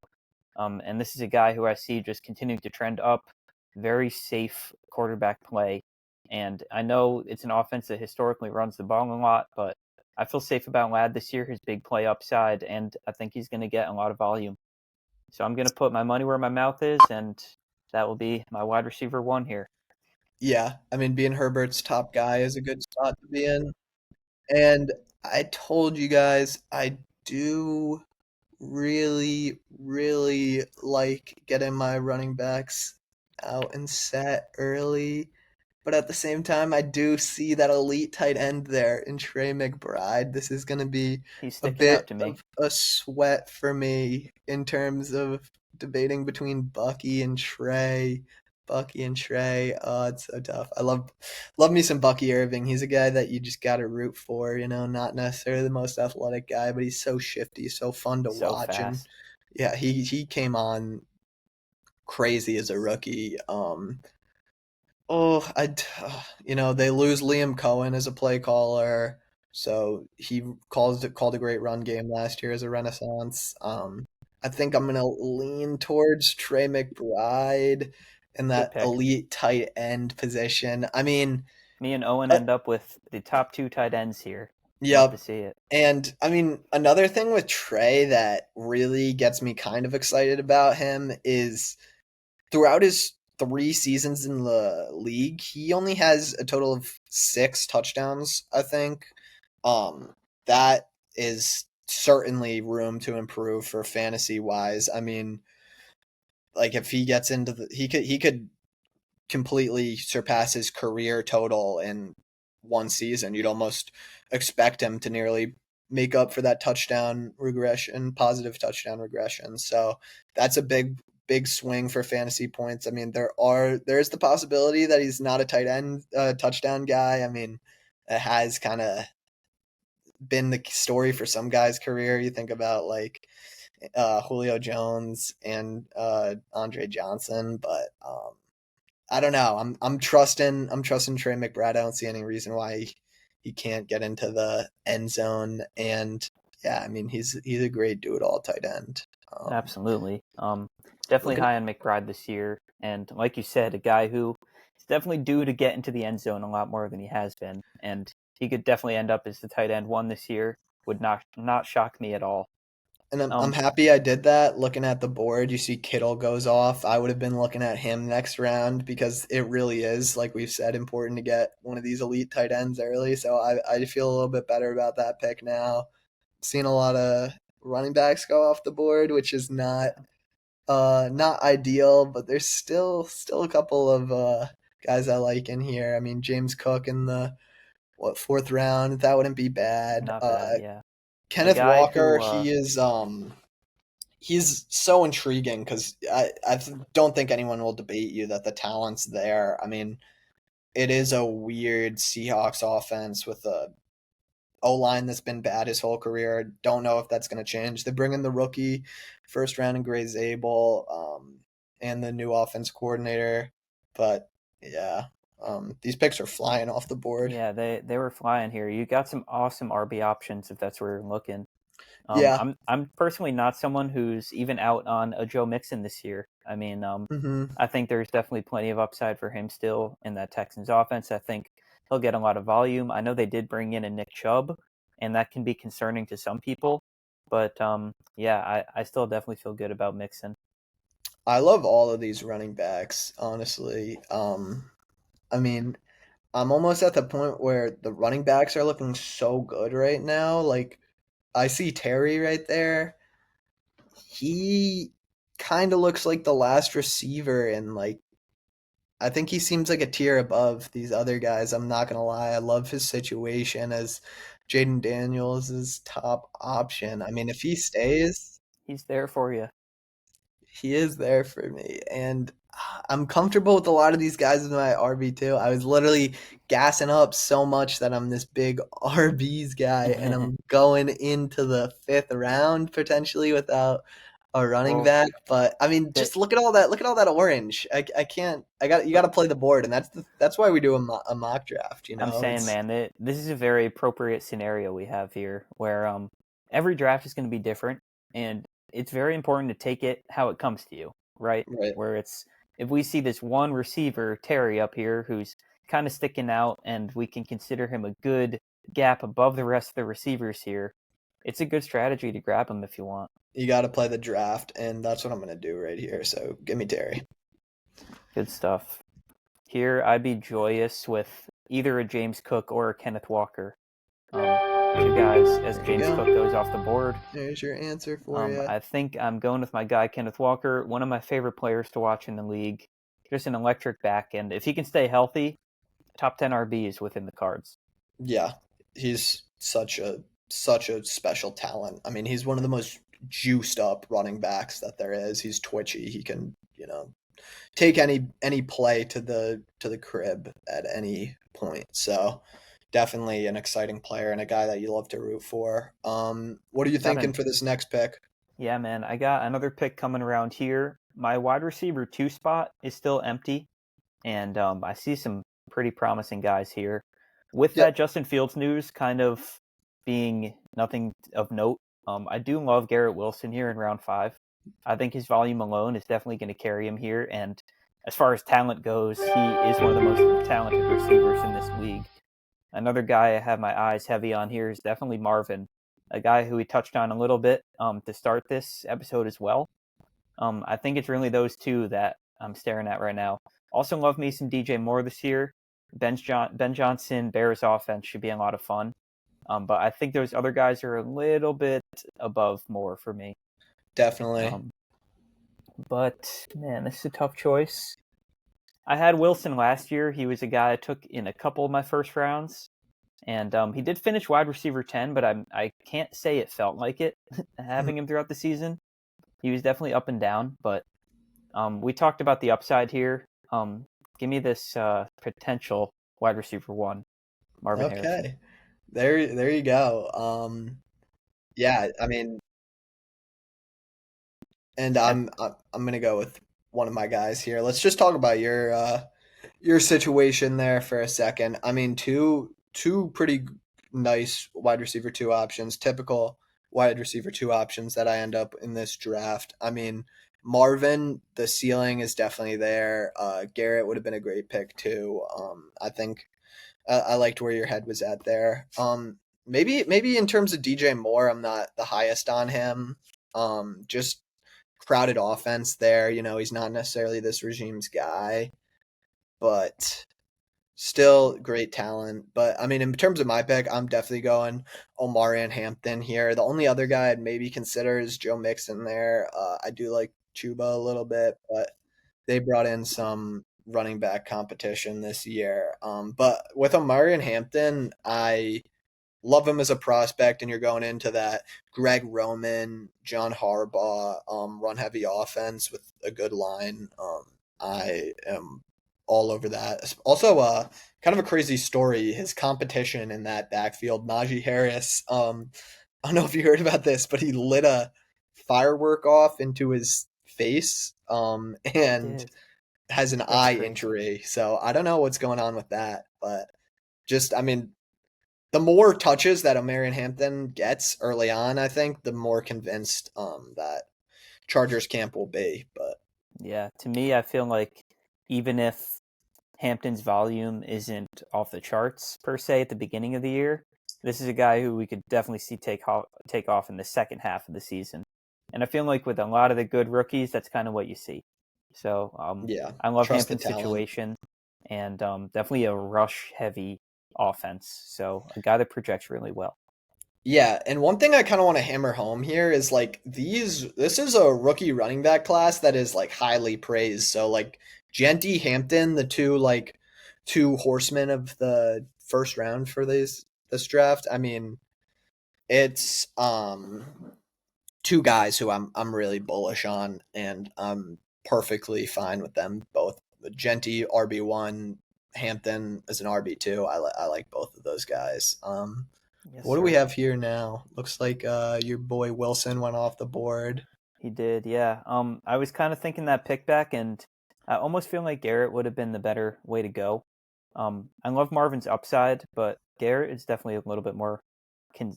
B: and this is a guy who I see just continuing to trend up, very safe quarterback play. And I know it's an offense that historically runs the ball a lot, but I feel safe about Lad this year, his big play upside, and I think he's going to get a lot of volume. So I'm going to put my money where my mouth is, and that will be my wide receiver 1 here.
A: Yeah, I mean, being Herbert's top guy is a good spot to be in. And I told you guys I do really, really like getting my running backs out and set early. But at the same time, I do see that elite tight end there in Trey McBride. This is going to be
B: He's
A: a
B: sticking out
A: bit
B: to me.
A: of a sweat for me in terms of debating between Bucky and Trey. Bucky and Trey. Oh, it's so tough. I love me some Bucky Irving. He's a guy that you just got to root for. Not necessarily the most athletic guy, but he's so shifty, so fun to
B: So
A: watch. And
B: fast.
A: yeah, he came on crazy as a rookie. Oh, they lose Liam Cohen as a play caller, so he called a great run game last year as a renaissance. I think I'm gonna lean towards Trey McBride in
B: Good
A: that
B: pick.
A: elite tight end position. I mean,
B: Me and Owen
A: uh,
B: end up with the top two tight ends here. Love to
A: yep.
B: see it.
A: And I mean, another thing with Trey that really gets me kind of excited about him is throughout his 3 seasons in the league, he only has a total of 6 touchdowns, I think. That is certainly room to improve for fantasy wise. I mean, like if he gets into he could completely surpass his career total in one season. You'd almost expect him to nearly make up for that positive touchdown regression. So that's a big swing for fantasy points. I mean, there's the possibility that he's not a tight end touchdown guy. I mean, it has kind of been the story for some guys' career. You think about like Julio Jones and Andre Johnson, but I don't know. I'm trusting Trey McBride. I don't see any reason why he can't get into the end zone. And yeah, I mean he's a great do it all tight end.
B: Absolutely. Definitely
A: Looking
B: high on McBride this year, and like you said, a guy who is definitely due to get into the end zone a lot more than he has been, and he could definitely end up as the tight end one this year. Would not shock me at all.
A: and I'm
B: Um,
A: happy I did that. Looking at the board, you see Kittle goes off. I would have been looking at him next round because it really is, like we've said, important to get one of these elite tight ends early. So I feel a little bit better about that pick now. Seen a lot of running backs go off the board, which is not ideal, but there's still a couple of guys I like in here. I mean, James Cook in the fourth round, that wouldn't be bad.
B: not bad, yeah. A
A: Kenneth
B: guy
A: Walker,
B: who,
A: he's so intriguing because don't think anyone will debate you that the talent's there. I mean, it is a weird Seahawks offense with a O line that's been bad his whole career. Don't know if that's going to change. They bring in the rookie first round and Gray Zabel, and the new offense coordinator. But yeah, these picks are flying off the board.
B: yeah, they were flying here. You got some awesome RB options if that's where you're looking.
A: Yeah.
B: I'm personally not someone who's even out on a Joe Mixon this year. I mean,
A: Hmm.
B: I think there's definitely plenty of upside for him still in that Texans offense. I think he'll get a lot of volume. I know they did bring in a Nick Chubb, and that can be concerning to some people. But yeah, I still definitely feel good about Mixon.
A: I love all of these running backs, honestly. I mean, I'm almost at the point where the running backs are looking so good right now. Like, I see Terry right there. He kind of looks like the last receiver, and like I think he seems like a tier above these other guys. I'm not gonna lie. I love his situation as Jaden Daniels' top option. I mean, if he stays,
B: He's there for you.
A: he is there for me, and I'm comfortable with a lot of these guys in my RB2. I was literally gassing up so much that I'm this big RBs guy, and I'm going into the fifth round potentially without a running
B: Well,
A: back. But I mean,
B: that
A: just look at all that. Look at all that orange. I can't. You got to play the board, and that's why we do a mock draft.
B: I'm saying,
A: It's
B: man, that this is a very appropriate scenario we have here, where every draft is going to be different, and it's very important to take it how it comes to you, right?
A: right.
B: Where it's if we see this one receiver Terry up here who's kind of sticking out, and we can consider him a good gap above the rest of the receivers here, it's a good strategy to grab him if you want.
A: You got to play the draft, and that's what I'm gonna do right here. So give me Terry.
B: Good stuff. Here, I'd be joyous with either a James Cook or a Kenneth Walker. Two guys as
A: There you
B: James Cook
A: go.
B: goes off the board.
A: There's your answer for you.
B: I think I'm going with my guy Kenneth Walker, one of my favorite players to watch in the league. Just an electric back, and if he can stay healthy, top 10 RB is within the cards.
A: Yeah, he's such a special talent. I mean, he's one of the most juiced up running backs that there is. He's twitchy. He can take any play to the crib at any point. So definitely an exciting player and a guy that you love to root for. What are you
B: Got
A: thinking
B: an
A: for this next pick?
B: Yeah, man. I got another pick coming around here. My wide receiver 2 spot is still empty, and I see some pretty promising guys here. With
A: Yep.
B: that Justin Fields news kind of being nothing of note, I do love Garrett Wilson here in round 5. I think his volume alone is definitely going to carry him here, and as far as talent goes, he is one of the most talented receivers in this league. Another guy I have my eyes heavy on here is definitely Marvin, a guy who we touched on a little bit to start this episode as well. I think it's really those two that I'm staring at right now. Also love me some DJ Moore this year. Ben Johnson, Bears offense should be a lot of fun. But I think those other guys are a little bit above Moore for me.
A: Definitely.
B: But man, this is a tough choice. I had Wilson last year. He was a guy I took in a couple of my first rounds. And he did finish wide receiver 10, but I can't say it felt like it having him throughout the season. He was definitely up and down, but we talked about the upside here. Give me this potential wide receiver 1, Marvin Harrison.
A: Okay. There you go. Yeah, I mean, and
B: At,
A: I'm gonna go with one of my guys here. Let's just talk about your situation there for a second. I mean, two pretty nice wide receiver 2 options, typical wide receiver 2 options that I end up in this draft. I mean, Marvin, the ceiling is definitely there. Garrett would have been a great pick too. I think I liked where your head was at there. Maybe in terms of DJ Moore, I'm not the highest on him. Just crowded offense there. You know, he's not necessarily this regime's guy, but still great talent. But I mean, in terms of my pick, I'm definitely going Omarion Hampton here. The only other guy I'd maybe consider is Joe Mixon there. I do like Chuba a little bit, but they brought in some running back competition this year. But with Omarion Hampton, I love him as a prospect, and you're going into that Greg Roman, John Harbaugh, run heavy offense with a good line. I am all over that. Also, kind of a crazy story. His competition in that backfield, Najee Harris. I don't know if you heard about this, but he lit a firework off into his face,
B: I
A: and
B: did.
A: has an
B: That's
A: eye
B: crazy.
A: injury. So I don't know what's going on with that, but just I mean, the more touches that Omarion Hampton gets early on, I think the more convinced that Chargers camp will be. But
B: Yeah, to me, I feel like even if Hampton's volume isn't off the charts per se at the beginning of the year, this is a guy who we could definitely see take off in the second half of the season. And I feel like with a lot of the good rookies, that's kind of what you see. So
A: yeah,
B: I love
A: trust the
B: Hampton's
A: talent.
B: situation, and definitely a rush heavy offense. So a guy that projects really well.
A: Yeah, and one thing I kind of want to hammer home here is like this is a rookie running back class that is like highly praised. So like Genty Hampton, the two horsemen of the first round for this draft. I mean, it's two guys who I'm really bullish on, and I'm perfectly fine with them both. Genty RB1, Hampton as an RB2. I like both of those guys.
B: Yes,
A: What do we
B: sir.
A: have here now? Looks like your boy Wilson went off the board.
B: He did, yeah. I was kind of thinking that pick back, and I almost feel like Garrett would have been the better way to go. I love Marvin's upside, but Garrett is definitely a little bit more,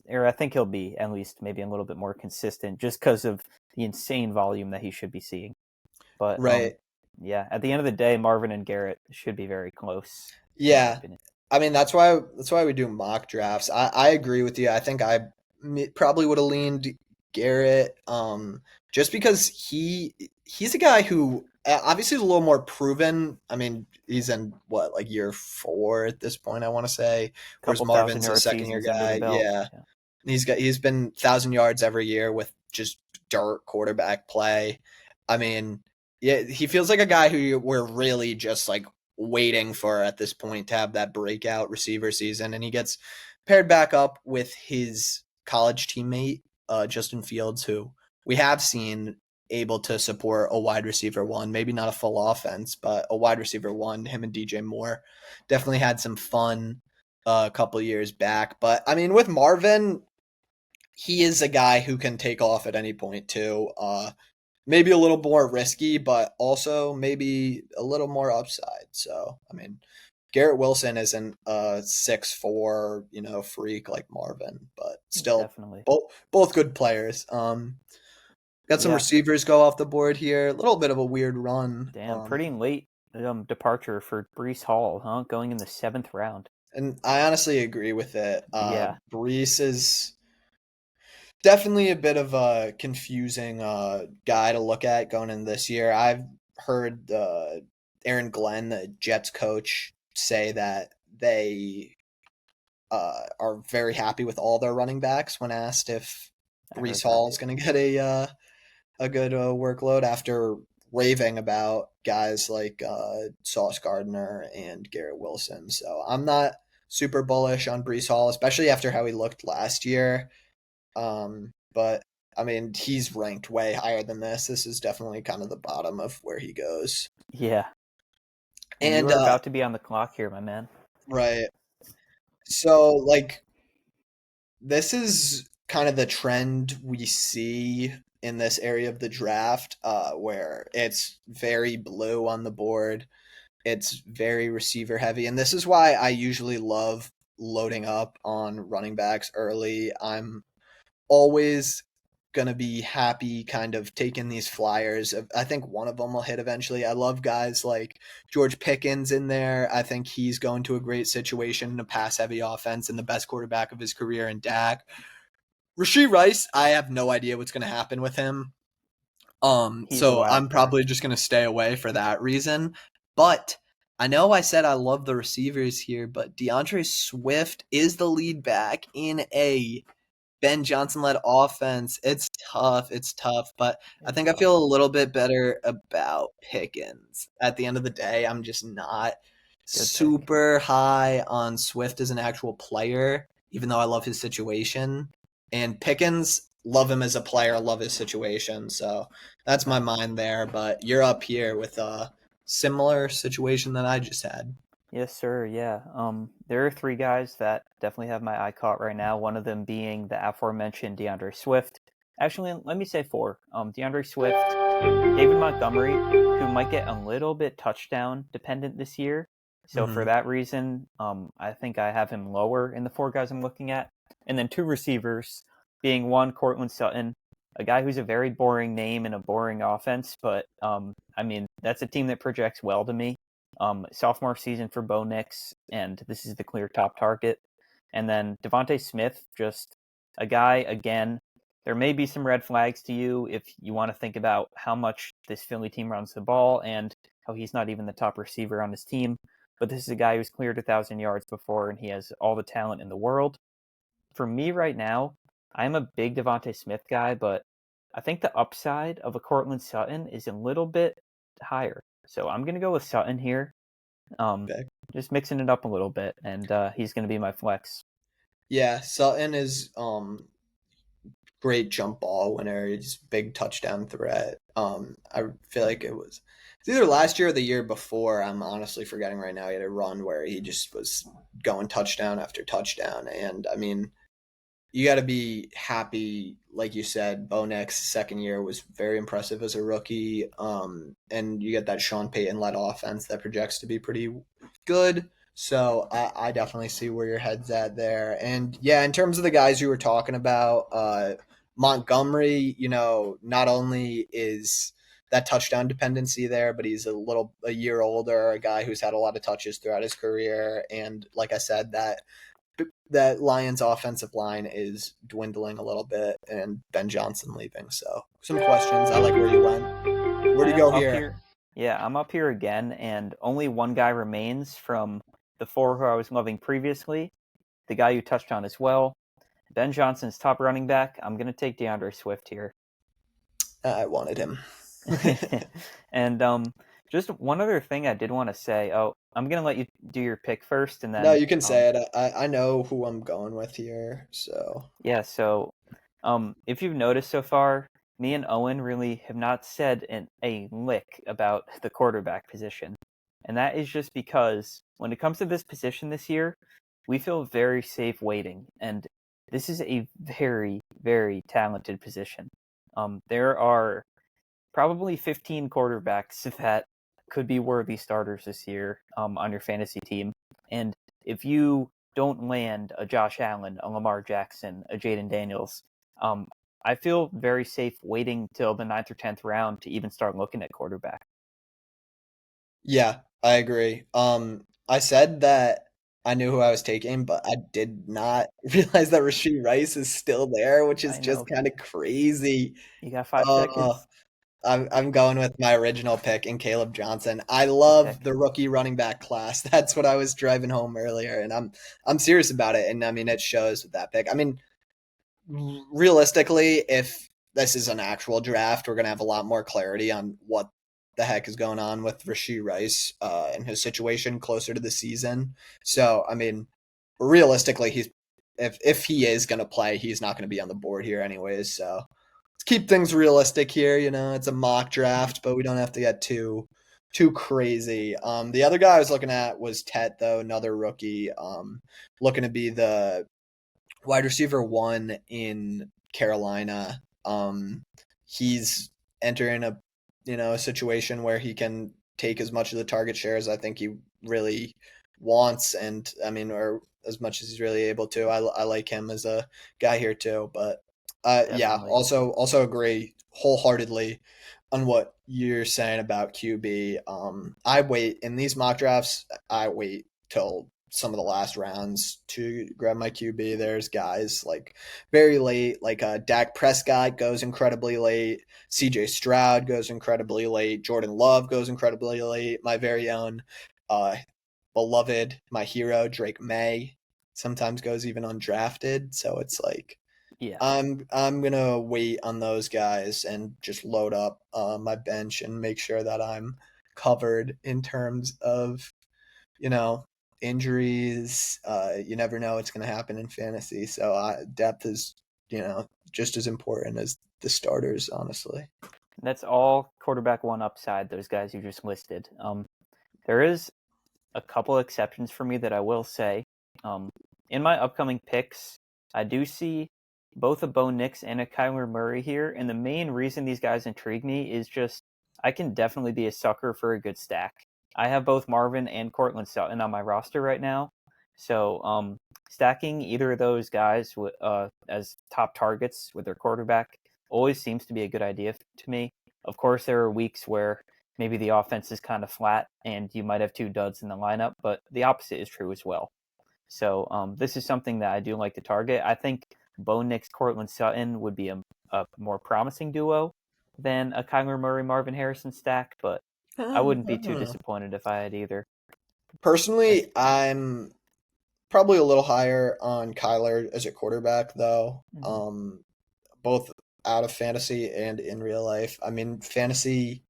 B: or I think he'll be at least maybe a little bit more consistent, just because of the insane volume that he should be seeing. But
A: Right.
B: yeah, at the end of the day, Marvin and Garrett should be very close, in my
A: Yeah.
B: opinion.
A: I mean, that's why we do mock drafts. I agree with you. I think I probably would have leaned Garrett, just because he's a guy who obviously is a little more proven. I mean, he's in what like year 4 at this point, I want to say, whereas
B: Couple thousand
A: Marvin's a
B: yard
A: second year
B: seasons under the
A: guy.
B: belt.
A: Yeah,
B: Yeah.
A: he's been 1,000 yards every year with just dirt quarterback play. I mean, yeah, he feels like a guy who we're really just like waiting for at this point to have that breakout receiver season, and he gets paired back up with his college teammate Justin Fields, who we have seen able to support a wide receiver one, maybe not a full offense, but a wide receiver one, him and DJ Moore. Definitely had some fun a couple years back. But I mean, with Marvin, he is a guy who can take off at any point too. Maybe a little more risky, but also maybe a little more upside. So, I mean, Garrett Wilson isn't a 6'4", freak like Marvin, but still
B: Definitely.
A: both good players. Got some
B: Yeah.
A: receivers go off the board here. A little bit of a weird run.
B: Damn, pretty late departure for Brees Hall, huh? Going in the 7th round.
A: And I honestly agree with it.
B: Yeah.
A: Brees is definitely a bit of a confusing guy to look at going in this year. I've heard Aaron Glenn, the Jets coach, say that they are very happy with all their running backs when asked if Brees Hall is going to get a good workload after raving about guys like Sauce Gardner and Garrett Wilson. So I'm not super bullish on Brees Hall, especially after how he looked last year. But I mean, he's ranked way higher than this. This is definitely kind of the bottom of where he goes.
B: Yeah. And you are about to be on the clock here, my man.
A: Right. So, like, this is kind of the trend we see in this area of the draft, where it's very blue on the board. It's very receiver heavy. And this is why I usually love loading up on running backs early. I'm always going to be happy kind of taking these flyers. I think one of them will hit eventually. I love guys like George Pickens in there. I think he's going to a great situation in a pass-heavy offense and the best quarterback of his career in Dak. Rashee Rice, I have no idea what's going to happen with him. So I'm probably just going to stay away for that reason. But I know I said I love the receivers here, but DeAndre Swift is the lead back in a Ben Johnson-led offense. It's tough, but I think I feel a little bit better about Pickens. At the end of the day, I'm just not super high on Swift as an actual player, even though I love his situation. And Pickens, love him as a player, love his situation. So that's my mind there. But you're up here with a similar situation that I just had.
B: Yes, sir. Yeah. There are 3 guys that definitely have my eye caught right now. One of them being the aforementioned DeAndre Swift. Actually, let me say 4. DeAndre Swift, David Montgomery, who might get a little bit touchdown dependent this year. So for that reason, I think I have him lower in the 4 guys I'm looking at. And then 2 receivers, being one, Courtland Sutton, a guy who's a very boring name and a boring offense, but I mean, that's a team that projects well to me. Sophomore season for Bo Nix, and this is the clear top target. And then Devontae Smith, just a guy, again, there may be some red flags to you if you want to think about how much this Philly team runs the ball and how he's not even the top receiver on his team. But this is a guy who's cleared 1,000 yards before, and he has all the talent in the world. For me right now, I'm a big Devontae Smith guy, but I think the upside of a Courtland Sutton is a little bit higher. So I'm going to go with Sutton here. Just mixing it up a little bit, and he's going to be my flex.
A: Yeah, Sutton is great jump ball winner. He's big touchdown threat. I feel like it's either last year or the year before. I'm honestly forgetting right now. He had a run where he just was going touchdown after touchdown. And I mean, you got to be happy. Like you said, Bo Nix second year was very impressive as a rookie. And you get that Sean Payton led offense that projects to be pretty good. So I definitely see where your head's at there. And yeah, in terms of the guys you were talking about, Montgomery, not only is that touchdown dependency there, but he's a year older, a guy who's had a lot of touches throughout his career. And like I said, that Lions offensive line is dwindling a little bit, and Ben Johnson leaving. So some questions. I like where you went. Where'd you go here?
B: Yeah, I'm up here again, and only one guy remains from the 4 who I was loving previously. The guy you touched on as well, Ben Johnson's top running back. I'm going to take DeAndre Swift here.
A: I wanted him.
B: And just one other thing I did want to say. Oh, I'm going to let you do your pick first, and then...
A: No, you can say it. I know who I'm going with here, so...
B: Yeah, so if you've noticed so far, me and Owen really have not said a lick about the quarterback position. And that is just because when it comes to this position this year, we feel very safe waiting. And this is a very, very talented position. There are probably 15 quarterbacks that could be worthy starters this year on your fantasy team. And if you don't land a Josh Allen, a Lamar Jackson, a Jaden Daniels, I feel very safe waiting till the 9th or 10th round to even start looking at quarterback.
A: Yeah, I agree. I said that I knew who I was taking, but I did not realize that Rashee Rice is still there, which is
B: I
A: just
B: know.
A: kind of crazy.
B: You got 5 seconds.
A: Uh, I'm going with my original pick in Caleb Johnson. I
B: Good
A: love
B: pick.
A: the rookie running back class. That's what I was driving home earlier, and I'm serious about it. And I mean, it shows with that pick. I mean, realistically, if this is an actual draft, we're gonna have a lot more clarity on what the heck is going on with Rashee Rice and his situation closer to the season. So, I mean, realistically, he's if he is gonna play, he's not gonna be on the board here anyways. So let's keep things realistic here. You know, it's a mock draft, but we don't have to get too crazy. The other guy I was looking at was Tet, though, another rookie, looking to be the wide receiver one in Carolina. He's entering a situation where he can take as much of the target share as I think he really wants, and I mean, or as much as he's really able to. I like him as a guy here too, but yeah,
B: Definitely.
A: also agree wholeheartedly on what you're saying about QB. I wait in these mock drafts. I wait till some of the last rounds to grab my QB. There's guys like very late, like Dak Prescott goes incredibly late. CJ Stroud goes incredibly late. Jordan Love goes incredibly late. My very own uh, beloved, my hero, Drake May, sometimes goes even undrafted. So it's like
B: Yeah.
A: I'm gonna wait on those guys and just load up my bench and make sure that I'm covered in terms of you know injuries. You never know what's gonna happen in fantasy, so depth is just as important as the starters, honestly.
B: That's all quarterback one upside, those guys you just listed. There is a couple exceptions for me that I will say. Um, in my upcoming picks, I do see both a Bo Nix and a Kyler Murray here, and the main reason these guys intrigue me is just I can definitely be a sucker for a good stack. I have both Marvin and Cortland Sutton on my roster right now, so stacking either of those guys as top targets with their quarterback always seems to be a good idea to me. Of course, there are weeks where maybe the offense is kind of flat and you might have two duds in the lineup, but the opposite is true as well. So this is something that I do like to target. I think Bo Nix, Cortland Sutton would be a more promising duo than a Kyler Murray, Marvin Harrison stack, but I wouldn't be too disappointed if I had either.
A: Personally, I'm probably a little higher on Kyler as a quarterback, though.
B: Mm-hmm.
A: Both out of fantasy and in real life. I mean, fantasy,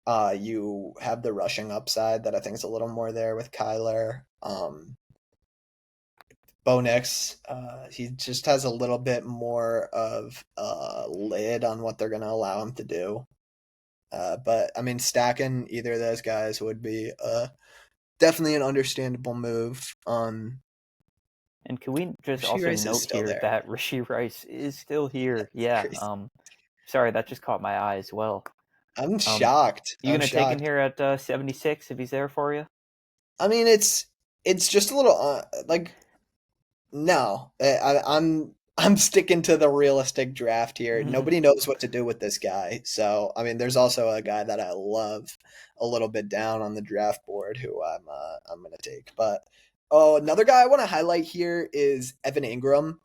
A: you have the rushing upside that I think is a little more there with Kyler. Bo Nix, he just has a little bit more of a lid on what they're going to allow him to do. But I mean, stacking either of those guys would be definitely an understandable move.
B: And can we just
A: Rashee
B: also
A: Rice is
B: note
A: still
B: here
A: there.
B: that Rashee Rice is still here?
A: It's
B: Yeah.
A: crazy.
B: Sorry, that just caught my eye as well.
A: I'm
B: Um,
A: shocked.
B: you
A: I'm
B: gonna take him
A: shocked.
B: here at 76 if he's there for you?
A: I mean, it's just a little like no. I'm sticking to the realistic draft here. Nobody knows what to do with this guy. So I mean, there's also a guy that I love a little bit down on the draft board who I'm gonna take. But oh, another guy I want to highlight here is Evan Ingram.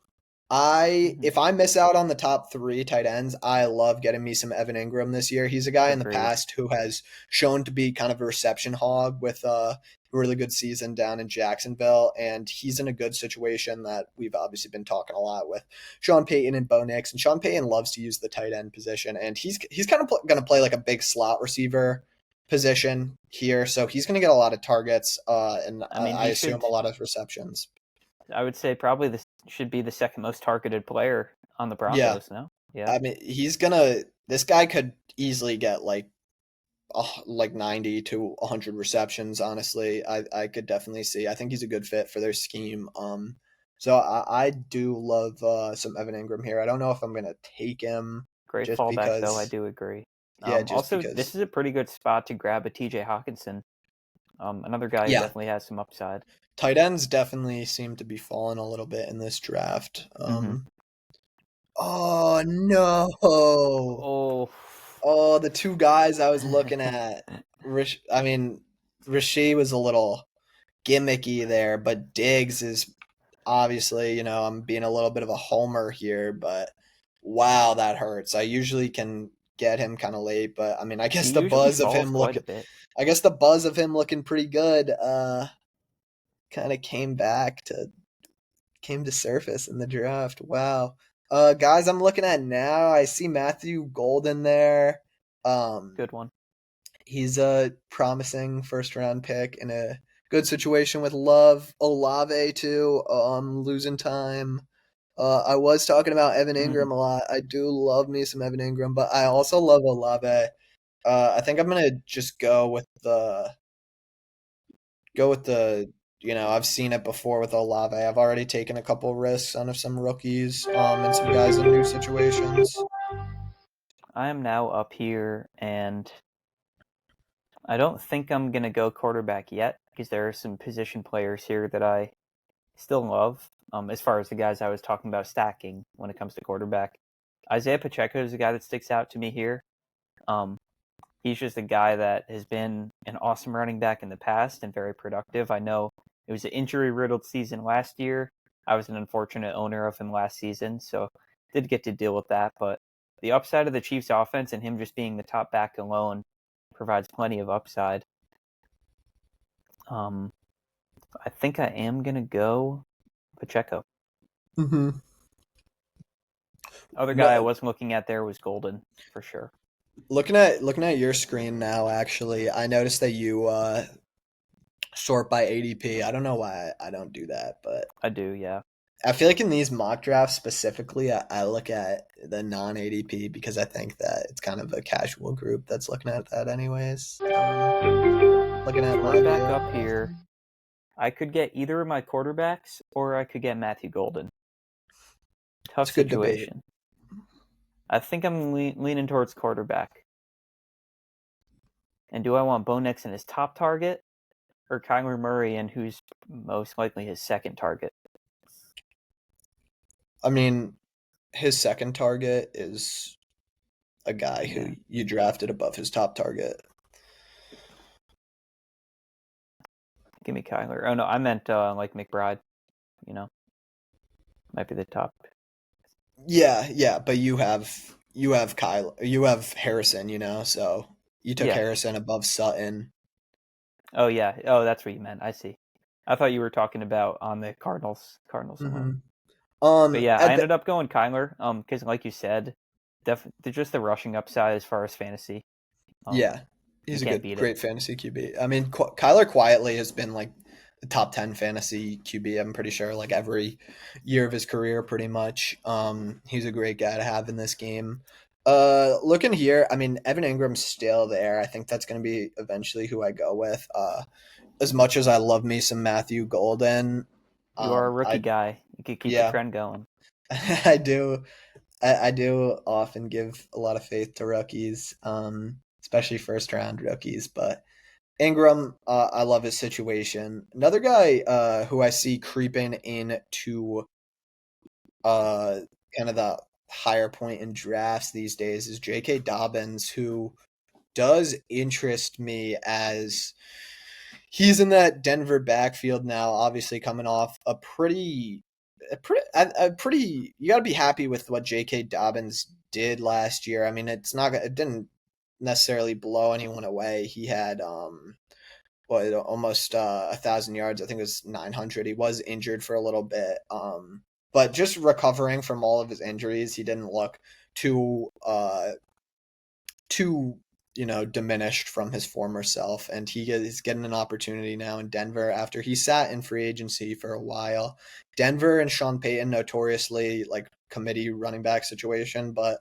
A: If I miss out on the top three tight ends, I love getting me some Evan Ingram this year. He's a guy in the
B: Agreed.
A: past who has shown to be kind of a reception hog with a really good season down in Jacksonville, and he's in a good situation that we've obviously been talking a lot with Sean Payton and Bo Nix. And Sean Payton loves to use the tight end position, and he's kind of going to play like a big slot receiver position here, so he's going to get a lot of targets, and
B: I mean,
A: I
B: he
A: assume
B: should.
A: a lot of receptions.
B: I would say probably this should be the second most targeted player on the
A: Yeah,
B: Broncos. No. Yeah.
A: I mean, this guy could easily get like 90 to 100 receptions. Honestly, I could definitely see. I think he's a good fit for their scheme. So I do love some Evan Ingram here. I don't know if I'm gonna take him
B: Great
A: just
B: fallback, though. I
A: because.
B: do agree.
A: Yeah, just
B: Also, this
A: because.
B: is a pretty good spot to grab a TJ Hawkinson. Another guy who
A: Yeah,
B: definitely has some upside.
A: tight ends definitely seem to be falling a little bit in this draft.
B: Mm-hmm.
A: Oh no!
B: Oh.
A: Oh, the two guys I was looking at. I mean, Rasheed was a little gimmicky there, but Diggs is obviously, I'm being a little bit of a homer here, but wow, that hurts. I usually can get him kind of late, but I mean,
B: He usually falls quite a bit.
A: I guess the buzz of him looking pretty good, kind of came to surface in the draft. Wow. Guys, I'm looking at now. I see Matthew Golden there. Um,
B: Good one.
A: he's a promising first round pick in a good situation with Love. Olave too. Losing time. I was talking about Evan
B: Mm-hmm.
A: Ingram a lot. I do love me some Evan Ingram, but I also love Olave. I think I'm gonna just go with the I've seen it before with Olave. I've already taken a couple risks on some rookies, and some guys in new situations.
B: I am now up here, and I don't think I'm going to go quarterback yet because there are some position players here that I still love. As far as the guys I was talking about stacking when it comes to quarterback, Isaiah Pacheco is a guy that sticks out to me here. Um, he's just a guy that has been an awesome running back in the past and very productive. I know it was an injury riddled season last year. I was an unfortunate owner of him last season, so did get to deal with that. But the upside of the Chiefs' offense and him just being the top back alone provides plenty of upside. Um, I think I am gonna go Pacheco.
A: Mm-hmm.
B: Other guy I
A: No,
B: wasn't looking at there was Golden for sure.
A: looking at your screen now, actually, I noticed that you sort by ADP. I don't know why I don't do that, but
B: I do, yeah.
A: I feel like in these mock drafts specifically, I look at the non ADP because I think that it's kind of a casual group that's looking at that anyways. Looking at my
B: Quarterback
A: view.
B: up here. I could get either of my quarterbacks or I could get Matthew Golden.
A: It's
B: Tough
A: a good debate.
B: situation. I think I'm leaning towards quarterback. And do I want Bo Nix in his top target or Kyler Murray and who's most likely his second target?
A: I mean, his second target is a guy
B: Yeah.
A: who you drafted above his top target.
B: Give me Kyler. Oh no, I meant like McBride, you know. Might be the top.
A: Yeah, but you have Harrison, so you took
B: Yeah.
A: Harrison above Sutton.
B: Oh yeah. Oh, that's what you meant. I see. I thought you were talking about on the Cardinals alone.
A: Hmm.
B: But yeah, I
A: At the,
B: ended up going Kyler. Because like you said, just the rushing upside as far as fantasy.
A: yeah,
B: You
A: he's a
B: can't beat it.
A: great fantasy QB. I mean, Kyler quietly has been like the top 10 fantasy QB. I'm pretty sure like every year of his career, pretty much. He's a great guy to have in this game. Looking here, I mean, Evan Ingram's still there. I think that's going to be eventually who I go with. As much as I love me some Matthew Golden,
B: You are a rookie
A: I
B: guy. You could keep the
A: yeah,
B: trend going.
A: I do. I do often give a lot of faith to rookies, especially first round rookies. But Ingram, I love his situation. Another guy who I see creeping into uh, kind of the higher point in drafts these days is J.K. Dobbins, who does interest me as he's in that Denver backfield now, obviously coming off a pretty. You got to be happy with what J.K. Dobbins did last year. I mean, it didn't necessarily blow anyone away. He had almost 1,000 yards. I think it was 900. He was injured for a little bit, but just recovering from all of his injuries, he didn't look too diminished from his former self, and he's getting an opportunity now in Denver after he sat in free agency for a while. Denver and Sean Payton notoriously like committee running back situation, but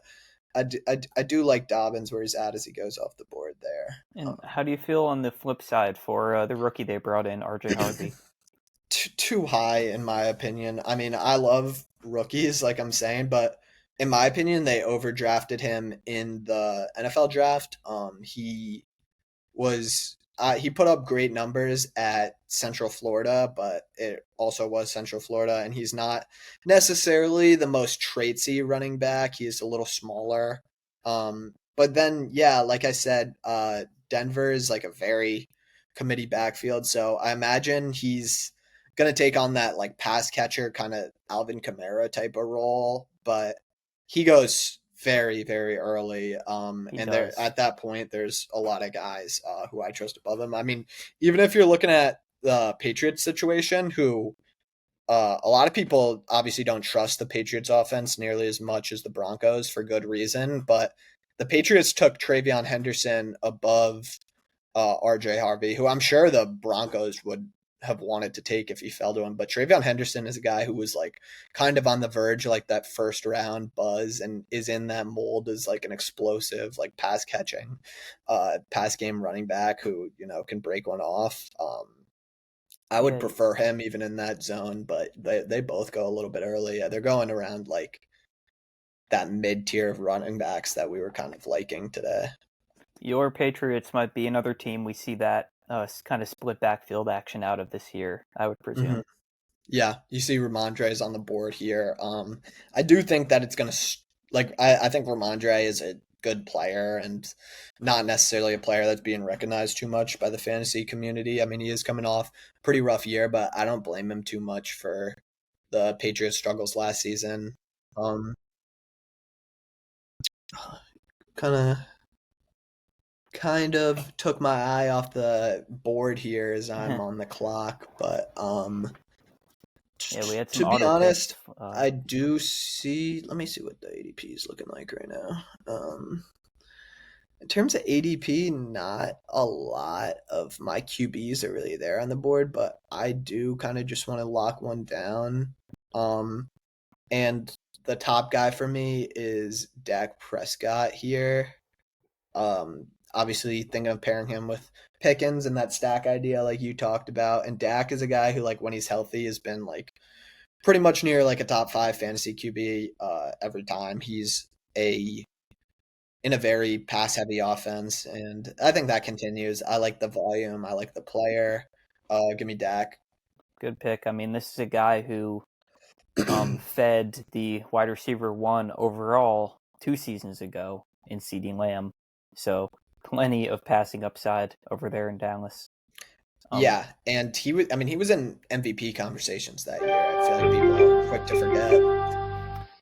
A: I do like Dobbins where he's at as he goes off the board there.
B: And how do you feel on the flip side for the rookie they brought in, RJ Harvey?
A: Too high in my opinion. I mean, I love rookies, like I'm saying, but in my opinion, they overdrafted him in the NFL draft. He put up great numbers at Central Florida, but it also was Central Florida, and he's not necessarily the most traitsy running back. He's a little smaller. But then, yeah, like I said, Denver is like a very committee backfield, so I imagine he's gonna take on that like pass catcher kind of Alvin Kamara type of role, but he goes very, very early.
B: He
A: And there
B: does.
A: at that point, there's a lot of guys who I trust above him. I mean, even if you're looking at the Patriots situation, who a lot of people obviously don't trust the Patriots offense nearly as much as the Broncos for good reason, but the Patriots took Travion Henderson above RJ Harvey, who I'm sure the Broncos would have wanted to take if he fell to him. But Travion Henderson is a guy who was like kind of on the verge of like that first round buzz and is in that mold as like an explosive, like pass catching, pass game running back who, can break one off. I would
B: Yeah,
A: prefer him even in that zone, but they both go a little bit early. Yeah, they're going around like that mid tier of running backs that we were kind of liking today.
B: your Patriots might be another team we see that kind of split backfield action out of this year, I would
A: Mm-hmm.
B: presume.
A: Yeah, you see Ramondre's on the board here. I do think that it's gonna I think Ramondre is a good player and not necessarily a player that's being recognized too much by the fantasy community. I mean, he is coming off a pretty rough year, but I don't blame him too much for the Patriots' struggles last season. Um, kind of took my eye off the board here as I'm on the clock, but
B: Yeah, we had some
A: to be
B: auto picks.
A: honest, I do see. Let me see what the ADP is looking like right now. In terms of ADP, not a lot of my QBs are really there on the board, but I do kind of just want to lock one down. And the top guy for me is Dak Prescott here. Obviously thinking of pairing him with Pickens and that stack idea like you talked about. And Dak is a guy who like when he's healthy has been like pretty much near like a top 5 fantasy QB every time. He's a in a very pass heavy offense, and I think that continues. I like the volume. I like the player. Give me Dak.
B: Good pick. I mean, this is a guy who fed the wide receiver one overall 2 seasons ago in CeeDee Lamb. So plenty of passing upside over there in Dallas.
A: Yeah, and he was. I mean, he was in MVP conversations that year. I feel like people are quick to forget.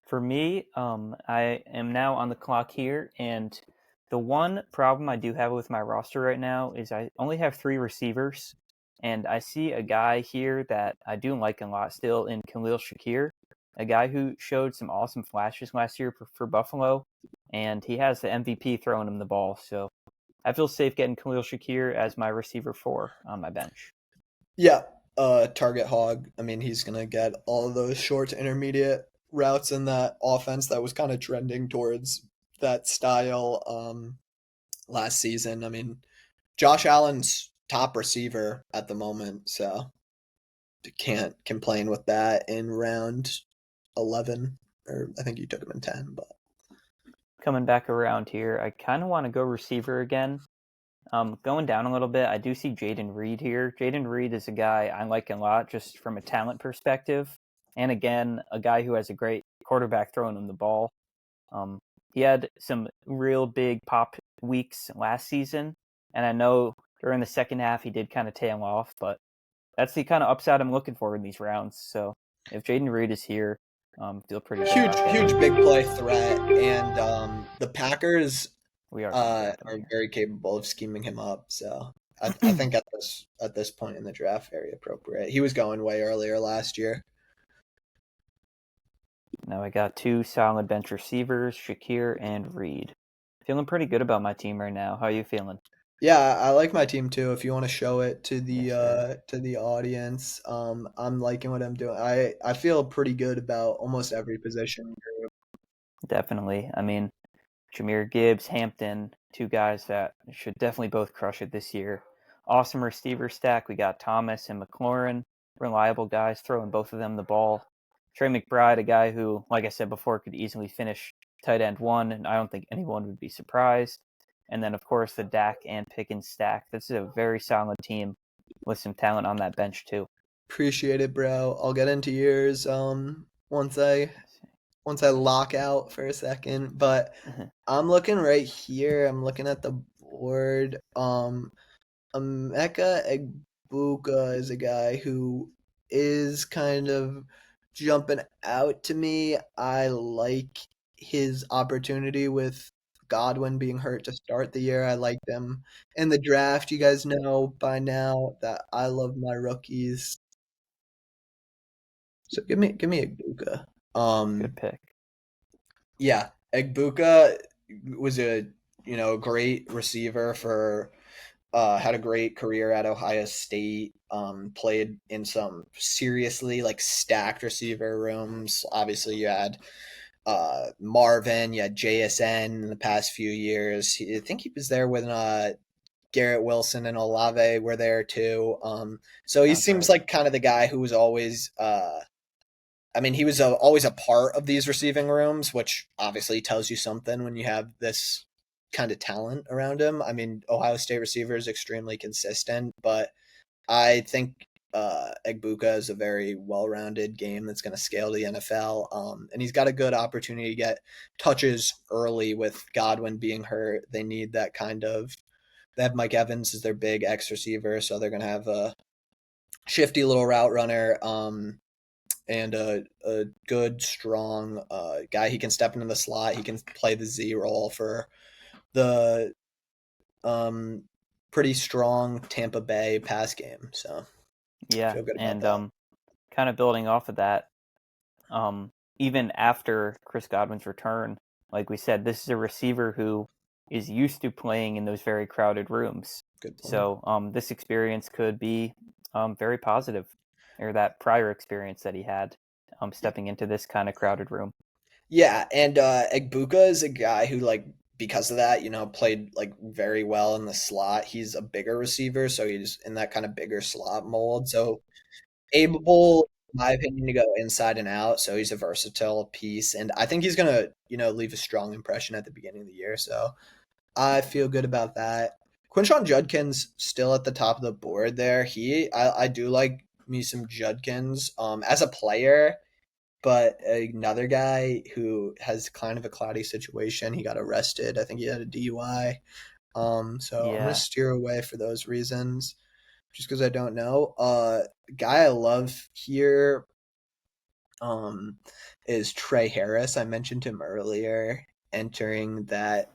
B: For me, I am now on the clock here, and the one problem I do have with my roster right now is I only have 3 receivers, and I see a guy here that I do like a lot still in Khalil Shakir, a guy who showed some awesome flashes last year for Buffalo, and he has the MVP throwing him the ball, so I feel safe getting Khalil Shakir as my receiver 4 on my bench.
A: Yeah, target hog. I mean, he's gonna get all of those short to intermediate routes in that offense that was kind of trending towards that style last season. I mean, Josh Allen's top receiver at the moment, so can't complain with that in round 11, or I think you took him in 10, but
B: Coming back around here, I kind of want to go receiver again. Going down a little bit, I do see Jaden Reed here. Jaden Reed is a guy I like a lot just from a talent perspective. And again, a guy who has a great quarterback throwing him the ball. He had some real big pop weeks last season. And I know during the second half he did kind of tail off, but that's the kind of upside I'm looking for in these rounds. So if Jaden Reed is here, feel pretty good about
A: huge
B: getting him.
A: big play threat, and the Packers
B: We are going to draft him
A: are
B: here.
A: very capable of scheming him up. So I think at this point in the draft, very appropriate. He was going way earlier last year.
B: Now I got 2 solid bench receivers, Shakir and Reed. Feeling pretty good about my team right now. How are you feeling?
A: Yeah, I like my team too. If you want to show it
B: Yes, sir.
A: to the audience, I'm liking what I'm doing. I feel pretty good about almost every position.
B: Definitely. I mean, Jahmyr Gibbs, Hampton, two guys that should definitely both crush it this year. Awesome receiver stack. We got Thomas and McLaurin, reliable guys, throwing both of them the ball. Trey McBride, a guy who, like I said before, could easily finish tight end one, and I don't think anyone would be surprised. And then, of course, the Dak and Pickens stack. This is a very solid team with some talent on that bench, too.
A: Appreciate it, bro. I'll get into yours once I lock out for a second, but I'm looking right here. I'm looking at the board. Emeka Egbuka is a guy who is kind of jumping out to me. I like his opportunity with Godwin being hurt to start the year. I liked him in the draft. You guys know by now that I love my rookies. So give me Egbuka.
B: Good
A: Um,
B: pick.
A: yeah, Egbuka was a great receiver for had a great career at Ohio State. Played in some seriously like stacked receiver rooms. Obviously, you had Marvin, you had JSN in the past few years. I think he was there when Garrett Wilson and Olave were there too. So he
B: Sounds
A: seems
B: right.
A: like kind of the guy who was always. I mean, he was always a part of these receiving rooms, which obviously tells you something when you have this kind of talent around him. I mean, Ohio State receiver is extremely consistent, but I think Egbuka is a very well-rounded game that's going to scale to the NFL, and he's got a good opportunity to get touches early with Godwin being hurt. They need that kind of. They have Mike Evans as their big X receiver, so they're going to have a shifty little route runner. And a good, strong guy. He can step into the slot. He can play the Z role for the um, pretty strong Tampa Bay pass game. So
B: Yeah,
A: feel good about
B: and
A: that.
B: kind of building off of that, um, even after Chris Godwin's return, like we said, this is a receiver who is used to playing in those very crowded rooms.
A: Good point.
B: So this experience could be very positive, or that prior experience that he had stepping into this kind of crowded room.
A: Yeah, and Egbuka is a guy who like because of that, played like very well in the slot. He's a bigger receiver, so he's in that kind of bigger slot mold. So able, in my opinion, to go inside and out. So he's a versatile piece, and I think he's gonna, leave a strong impression at the beginning of the year. So I feel good about that. Quinshon Judkins still at the top of the board there. I do like me some Judkins as a player, but another guy who has kind of a cloudy situation. He got arrested. I think he had a DUI. So I'm gonna
B: Yeah,
A: steer away for those reasons, just because I don't know. Guy I love here um, is Trey Harris. I mentioned him earlier, entering that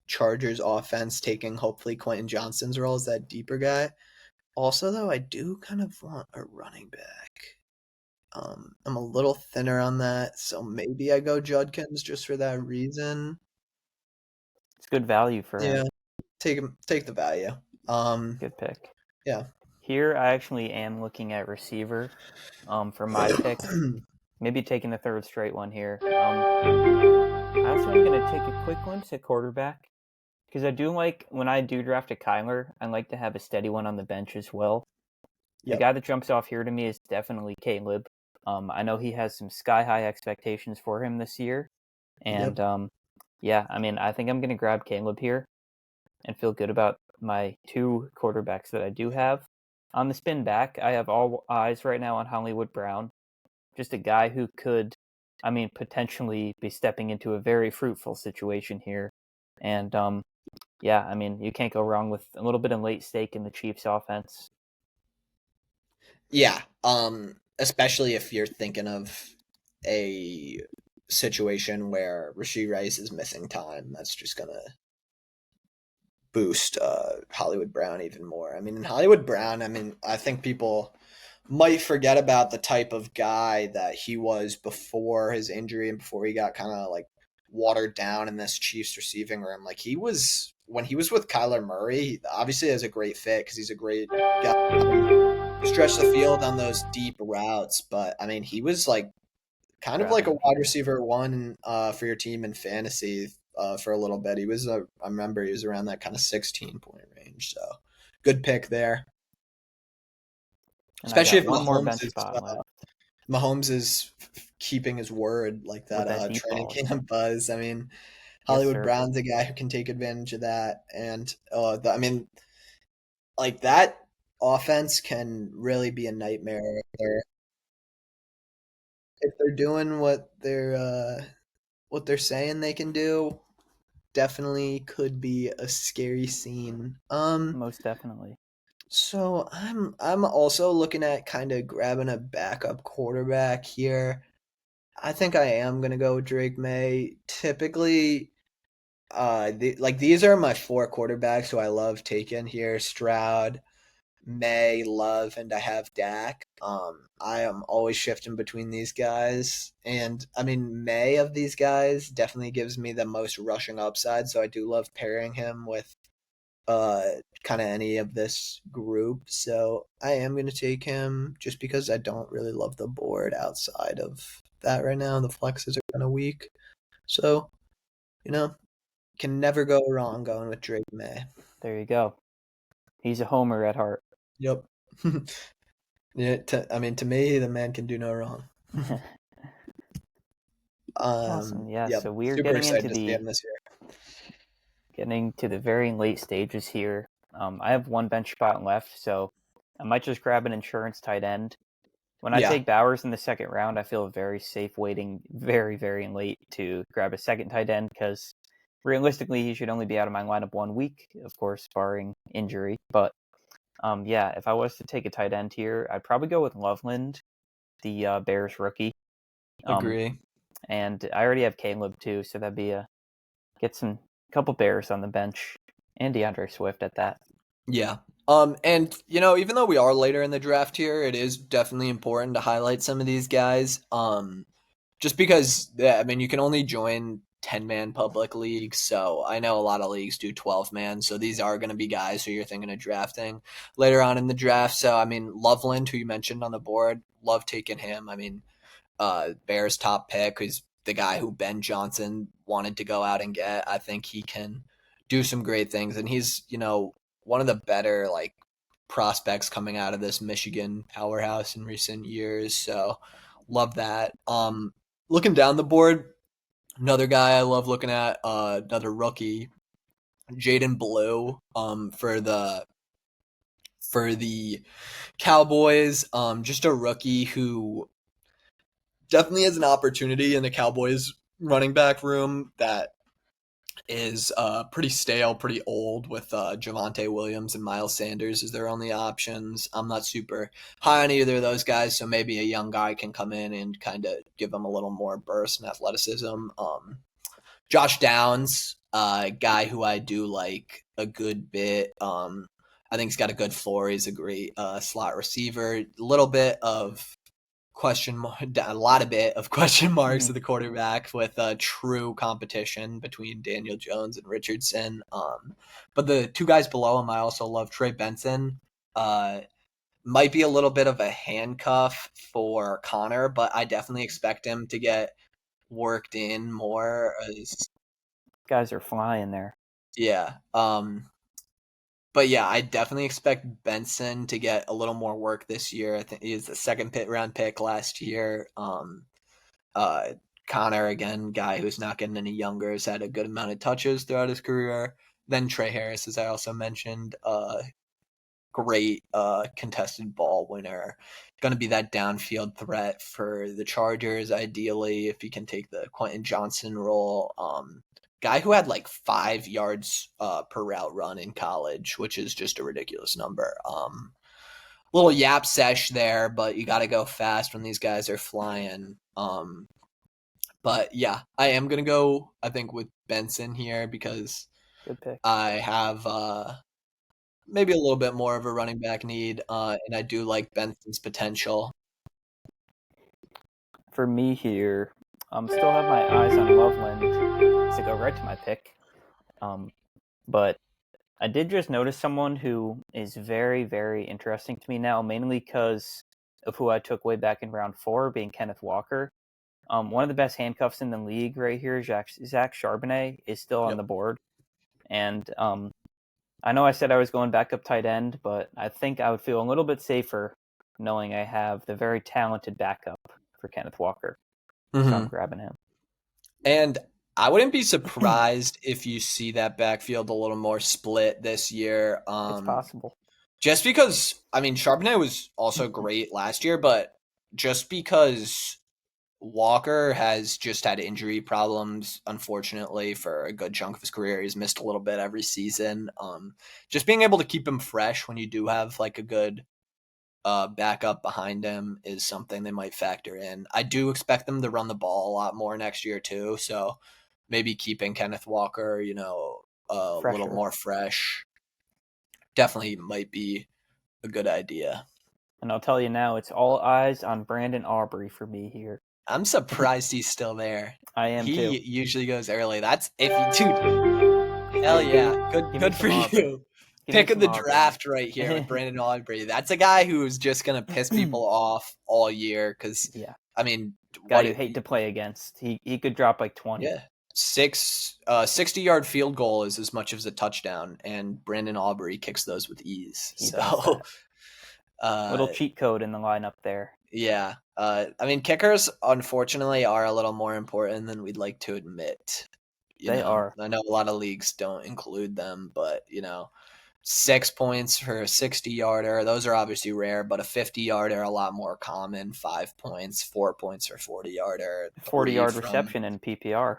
A: Chargers offense, taking hopefully Quentin Johnston's role as that deeper guy. Also, though, I do kind of want a running back. I'm a little thinner on that, so maybe I go Judkins just for that reason.
B: it's good value for him.
A: Yeah, take the value. Um,
B: Good pick.
A: yeah.
B: Here, I actually am looking at receiver for my pick. Maybe taking the third straight one here. I also am going to take a quick glimpse at quarterback because I do like when I do draft a Kyler, I like to have a steady one on the bench as well. The
A: Yep.
B: guy that jumps off here to me is definitely Caleb. I know he has some sky high expectations for him this year, and
A: Yep.
B: yeah, I mean, I think I'm going to grab Caleb here and feel good about my two quarterbacks that I do have. On the spin back, I have all eyes right now on Hollywood Brown, just a guy who could, I mean, potentially be stepping into a very fruitful situation here. And yeah, I mean, you can't go wrong with a little bit of late stake in the Chiefs offense.
A: Yeah. Especially if you're thinking of a situation where Rasheed Rice is missing time, that's just gonna boost Hollywood Brown even more. I mean, in Hollywood Brown, I mean, I think people might forget about the type of guy that he was before his injury and before he got kind of like watered down in this Chiefs receiving room. Like he was when he was with Kyler Murray, he obviously has a great fit because he's a great guy. Stretch the field on those deep routes, but I mean, he was like kind of like a
B: Traveling
A: wide
B: here.
A: receiver one for your team in fantasy for a little bit. He was I remember he was around that kind of 16-point range. So good pick there,
B: And I
A: especially
B: got
A: if
B: one more bench spot left
A: Mahomes is keeping his word like
B: with
A: that
B: that deep
A: training
B: ball again.
A: camp buzz. I mean,
B: Yes,
A: Hollywood
B: sir.
A: Brown's a guy who can take advantage of that, and I mean, like that offense can really be a nightmare if they're doing what they're saying they can do. Definitely could be a scary scene.
B: Most definitely.
A: So I'm also looking at kind of grabbing a backup quarterback here. I think I am gonna go with Drake May. Typically, these are my four quarterbacks who I love taking here: Stroud, May, Love, and I have Dak. I am always shifting between these guys, and I mean May of these guys definitely gives me the most rushing upside. So I do love pairing him with uh kind of any of this group. So I am gonna take him just because I don't really love the board outside of that right now. The flexes are kind of weak, so you know can never go wrong going with Drake May.
B: There you go. He's a homer at heart.
A: Yep. Yeah, I mean, to me, the man can do no wrong.
B: Awesome. Yeah.
A: Yep.
B: So we are
A: Super excited to see him this year.
B: getting to the very late stages here. I have one bench spot left, so I might just grab an insurance tight end. When I
A: Yeah.
B: take Bowers in the second round, I feel very safe waiting very, very late to grab a second tight end because realistically, he should only be out of my lineup 1 week, of course, barring injury. But yeah, if I was to take a tight end here, I'd probably go with Loveland, the Bears rookie.
A: Agree.
B: And I already have Caleb too, so that'd be get some couple Bears on the bench and DeAndre Swift at that.
A: Yeah. And even though we are later in the draft here, it is definitely important to highlight some of these guys. Just because, yeah, I mean, you can only join 10-man public leagues, so I know a lot of leagues do 12-man, so these are going to be guys who you're thinking of drafting later on in the draft. So, I mean, Loveland, who you mentioned on the board, love taking him. I mean, Bears top pick is the guy who Ben Johnson wanted to go out and get. I think he can do some great things, and he's one of the better like prospects coming out of this Michigan powerhouse in recent years. So love that. Looking down the board, another guy I love looking at, another rookie, Jaden Blue, for the Cowboys. Just a rookie who definitely has an opportunity in the Cowboys running back room that is pretty stale, pretty old with Javonte Williams and Miles Sanders as their only options. I'm not super high on either of those guys, so maybe a young guy can come in and kind of give them a little more burst and athleticism. Josh Downs, guy who I do like a good bit. I think he's got a good floor. He's a great slot receiver. A little bit of a lot of bit of question marks at the quarterback with true competition between Daniel Jones and Richardson. But the two guys below him, I also love Trey Benson. Might be a little bit of a handcuff for Connor, but I definitely expect him to get worked in more.
B: Guys are flying there.
A: Yeah. But yeah, I definitely expect Benson to get a little more work this year. I think he was the second round pick last year. Uh, Connor, again, guy who's not getting any younger, has had a good amount of touches throughout his career. Then Trey Harris, as I also mentioned, great contested ball winner. Going to be that downfield threat for the Chargers, ideally, if he can take the Quentin Johnson role. Guy who had like 5 yards per route run in college, which is just a ridiculous number. Little yap sesh there, but you got to go fast when these guys are flying. But yeah, I am gonna go, I think, with Benson here because
B: Good pick.
A: I have maybe a little bit more of a running back need, and I do like Benson's potential.
B: For me here, still have my eyes on Loveland to go right to my pick. But I did just notice someone who is very, very interesting to me now, mainly because of who I took way back in round 4, being Kenneth Walker. One of the best handcuffs in the league right here, Zach Charbonnet, is still on
A: Yep.
B: the board. And I know I said I was going backup tight end, but I think I would feel a little bit safer knowing I have the very talented backup for Kenneth Walker. So I'm grabbing him.
A: And I wouldn't be surprised if you see that backfield a little more split this year.
B: It's possible.
A: Just because, I mean, Charbonnet was also great last year, but just because Walker has just had injury problems, unfortunately, for a good chunk of his career. He's missed a little bit every season. Just being able to keep him fresh when you do have like a good backup behind him is something they might factor in. I do expect them to run the ball a lot more next year too, so maybe keeping Kenneth Walker, a little more fresh, definitely might be a good idea.
B: And I'll tell you now, it's all eyes on Brandon Aubrey for me here.
A: I'm surprised he's still there.
B: I am
A: he
B: too.
A: Usually goes early. That's if you dude. Hell yeah, good for you. Pick of the draft right here with Brandon Aubrey. That's a guy who's just gonna piss people off all year because I mean,
B: guy you hate to play against. He could drop like 20.
A: Yeah, 60-yard field goal is as much as a touchdown, and Brandon Aubrey kicks those with ease. So,
B: little cheat code in the lineup there.
A: Yeah, I mean, kickers unfortunately are a little more important than we'd like to admit.
B: They are.
A: I know a lot of leagues don't include them, but 6 points for a 60-yarder, those are obviously rare, but a 50-yarder a lot more common. 5 points, 4 points for 40-yarder,
B: 40-yard reception in PPR.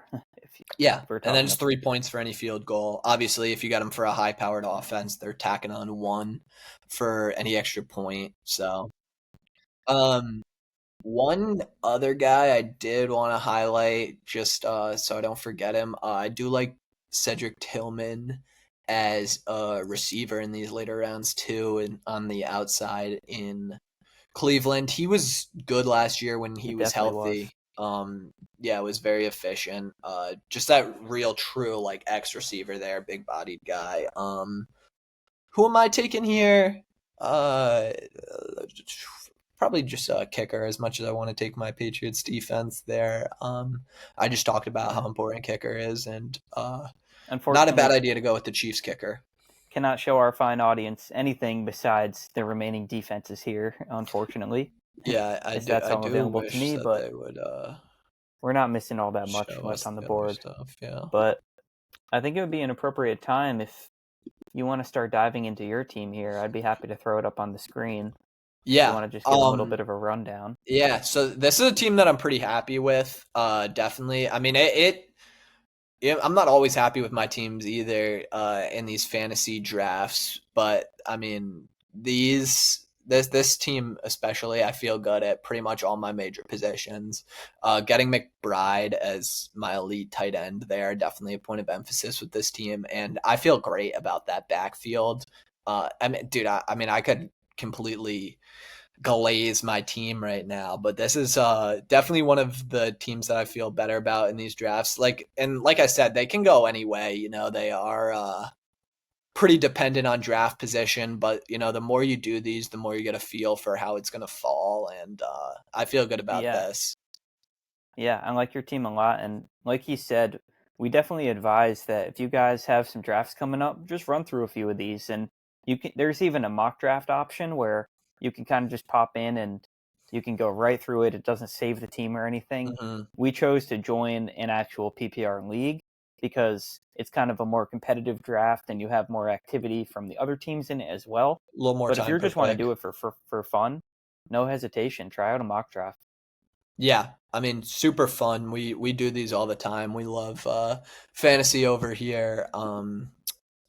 A: Yeah, and then just 3 points for any field goal. Obviously, if you got them for a high-powered offense, they're tacking on 1 for any extra point. So, one other guy I did want to highlight, just so I don't forget him. I do like Cedric Tillman as a receiver in these later rounds too, and on the outside in Cleveland. He was good last year when he was healthy. It was very efficient. Just that real true like X receiver there, big bodied guy. Who am I taking here? Probably just a kicker, as much as I want to take my Patriots defense there. I just talked about how important kicker is, and not a bad idea to go with the Chiefs kicker.
B: Cannot show our fine audience anything besides the remaining defenses here, unfortunately.
A: Yeah,
B: that's all available to me, but
A: they would,
B: we're not missing all that much from what's on the board.
A: Stuff, yeah.
B: But I think it would be an appropriate time if you want to start diving into your team here. I'd be happy to throw it up on the screen.
A: Yeah.
B: You want to just give a little bit of a rundown?
A: Yeah, so this is a team that I'm pretty happy with. Definitely. I mean, I'm not always happy with my teams either in these fantasy drafts, but I mean, this team especially, I feel good at pretty much all my major positions. Getting McBride as my elite tight end there, definitely a point of emphasis with this team, and I feel great about that backfield. I mean, dude, I could completely glaze my team right now, but this is definitely one of the teams that I feel better about in these drafts. Like I said, they can go any way. They are pretty dependent on draft position, but the more you do these, the more you get a feel for how it's going to fall, and I feel good about this.
B: Yeah, I like your team a lot, and like he said, we definitely advise that if you guys have some drafts coming up, just run through a few of these, and there's even a mock draft option where you can kind of just pop in and you can go right through it. It doesn't save the team or anything.
A: Mm-hmm.
B: We chose to join an actual PPR league because it's kind of a more competitive draft and you have more activity from the other teams in it as well.
A: A little more
B: but
A: time
B: if you just want to do it for fun, no hesitation. Try out a mock draft.
A: Yeah, I mean, super fun. We do these all the time. We love fantasy over here.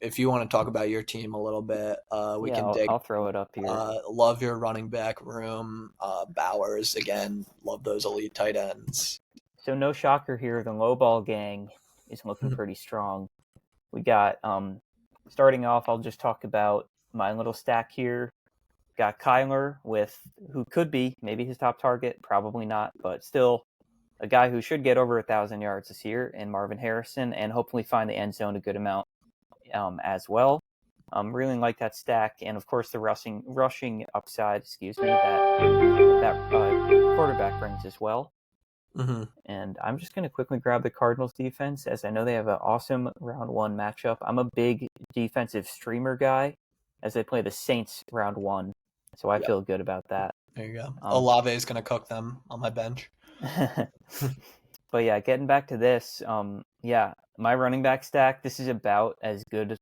A: If you want to talk about your team a little bit,
B: I'll throw it up here.
A: Love your running back room. Bowers, again, love those elite tight ends.
B: So no shocker here, the low ball gang is looking pretty strong. We got, starting off, I'll just talk about my little stack here. Got Kyler who could be maybe his top target, probably not, but still a guy who should get over 1,000 yards this year, and Marvin Harrison, and hopefully find the end zone a good amount. as well. Really like that stack, and of course the rushing upside, that quarterback brings as well.
A: Mm-hmm.
B: And I'm just going to quickly grab the Cardinals defense, as I know they have an awesome round one matchup. I'm a big defensive streamer guy, as they play the Saints round one, so I
A: Yep.
B: feel good about that.
A: There you go. Olave is going to cook them on my bench.
B: But yeah, getting back to this, my running back stack, this is about as good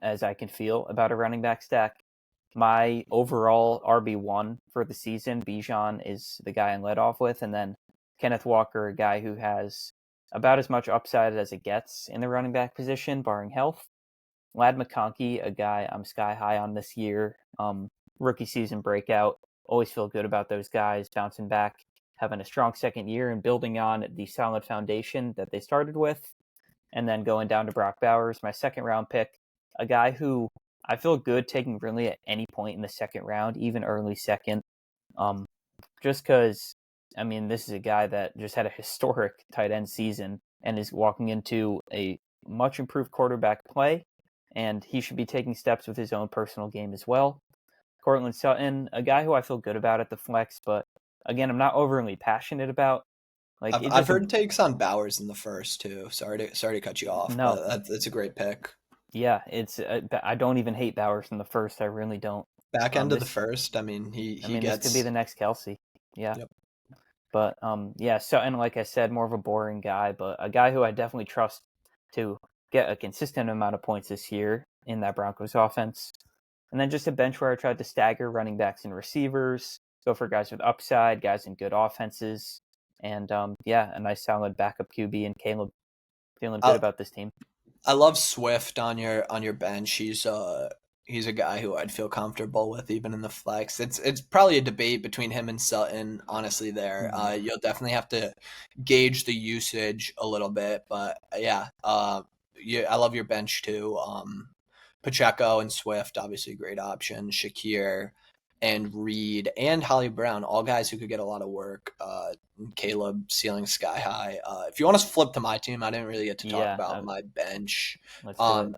B: as I can feel about a running back stack. My overall RB1 for the season, Bijan, is the guy I led off with, and then Kenneth Walker, a guy who has about as much upside as it gets in the running back position, barring health. Ladd McConkey, a guy I'm sky high on this year, rookie season breakout. Always feel good about those guys bouncing back, having a strong second year and building on the solid foundation that they started with. And then going down to Brock Bowers, my second round pick, a guy who I feel good taking really at any point in the second round, even early second. Just because, I mean, this is a guy that just had a historic tight end season and is walking into a much improved quarterback play, and he should be taking steps with his own personal game as well. Courtland Sutton, a guy who I feel good about at the flex, but again, I'm not overly passionate about. Like,
A: I've heard takes on Bowers in the first too. Sorry to cut you off,
B: No.
A: but that's a great pick.
B: Yeah, I don't even hate Bowers in the first. I really don't.
A: Back end of the first, I mean, he
B: this could be the next Kelsey. Yeah.
A: Yep.
B: But Sutton, like I said, more of a boring guy, but a guy who I definitely trust to get a consistent amount of points this year in that Broncos offense. And then just a bench where I tried to stagger running backs and receivers, go for guys with upside, guys in good offenses, and a nice solid backup QB and Caleb. Feeling good about this team.
A: I love Swift on your bench. He's a guy who I'd feel comfortable with even in the flex. It's probably a debate between him and Sutton, honestly. There, you'll definitely have to gauge the usage a little bit, but I love your bench too. Pacheco and Swift, obviously a great option. Shakir and Reed and Holly Brown, all guys who could get a lot of work. Caleb ceiling sky high. If you want to flip to my team, I didn't really get to talk about my bench.
B: Let's do it.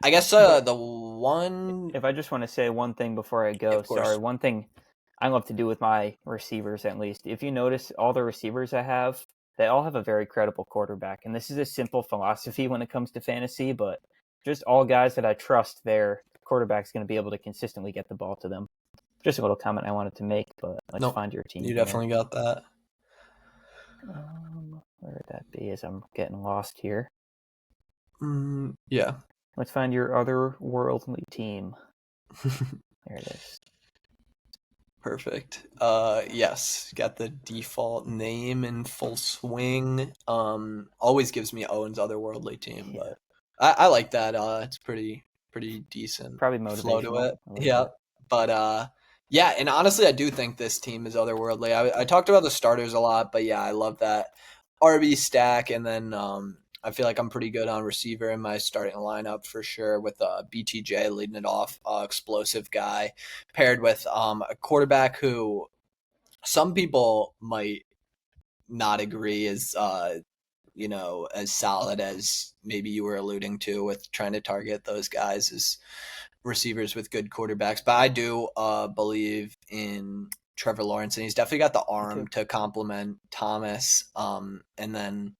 A: I guess the one.
B: If I just want to say one thing before I go, one thing I love to do with my receivers, at least. If you notice, all the receivers I have, they all have a very credible quarterback, and this is a simple philosophy when it comes to fantasy, but just all guys that I trust, their quarterback's going to be able to consistently get the ball to them. Just a little comment I wanted to make, but let's find your team.
A: You definitely got that.
B: Where would that be as I'm getting lost here?
A: Yeah.
B: Let's find your otherworldly team. There it is.
A: Perfect. Yes, got the default name in full swing. Always gives me Owen's otherworldly team, but I like that. It's pretty decent.
B: Probably motivational.
A: Flow to it. Yeah, but and honestly, I do think this team is otherworldly. I talked about the starters a lot, but yeah, I love that RB stack, and then I feel like I'm pretty good on receiver in my starting lineup for sure with BTJ leading it off, explosive guy, paired with a quarterback who some people might not agree is as solid as maybe you were alluding to with trying to target those guys as receivers with good quarterbacks. But I do believe in Trevor Lawrence, and he's definitely got the arm to complement Thomas. And then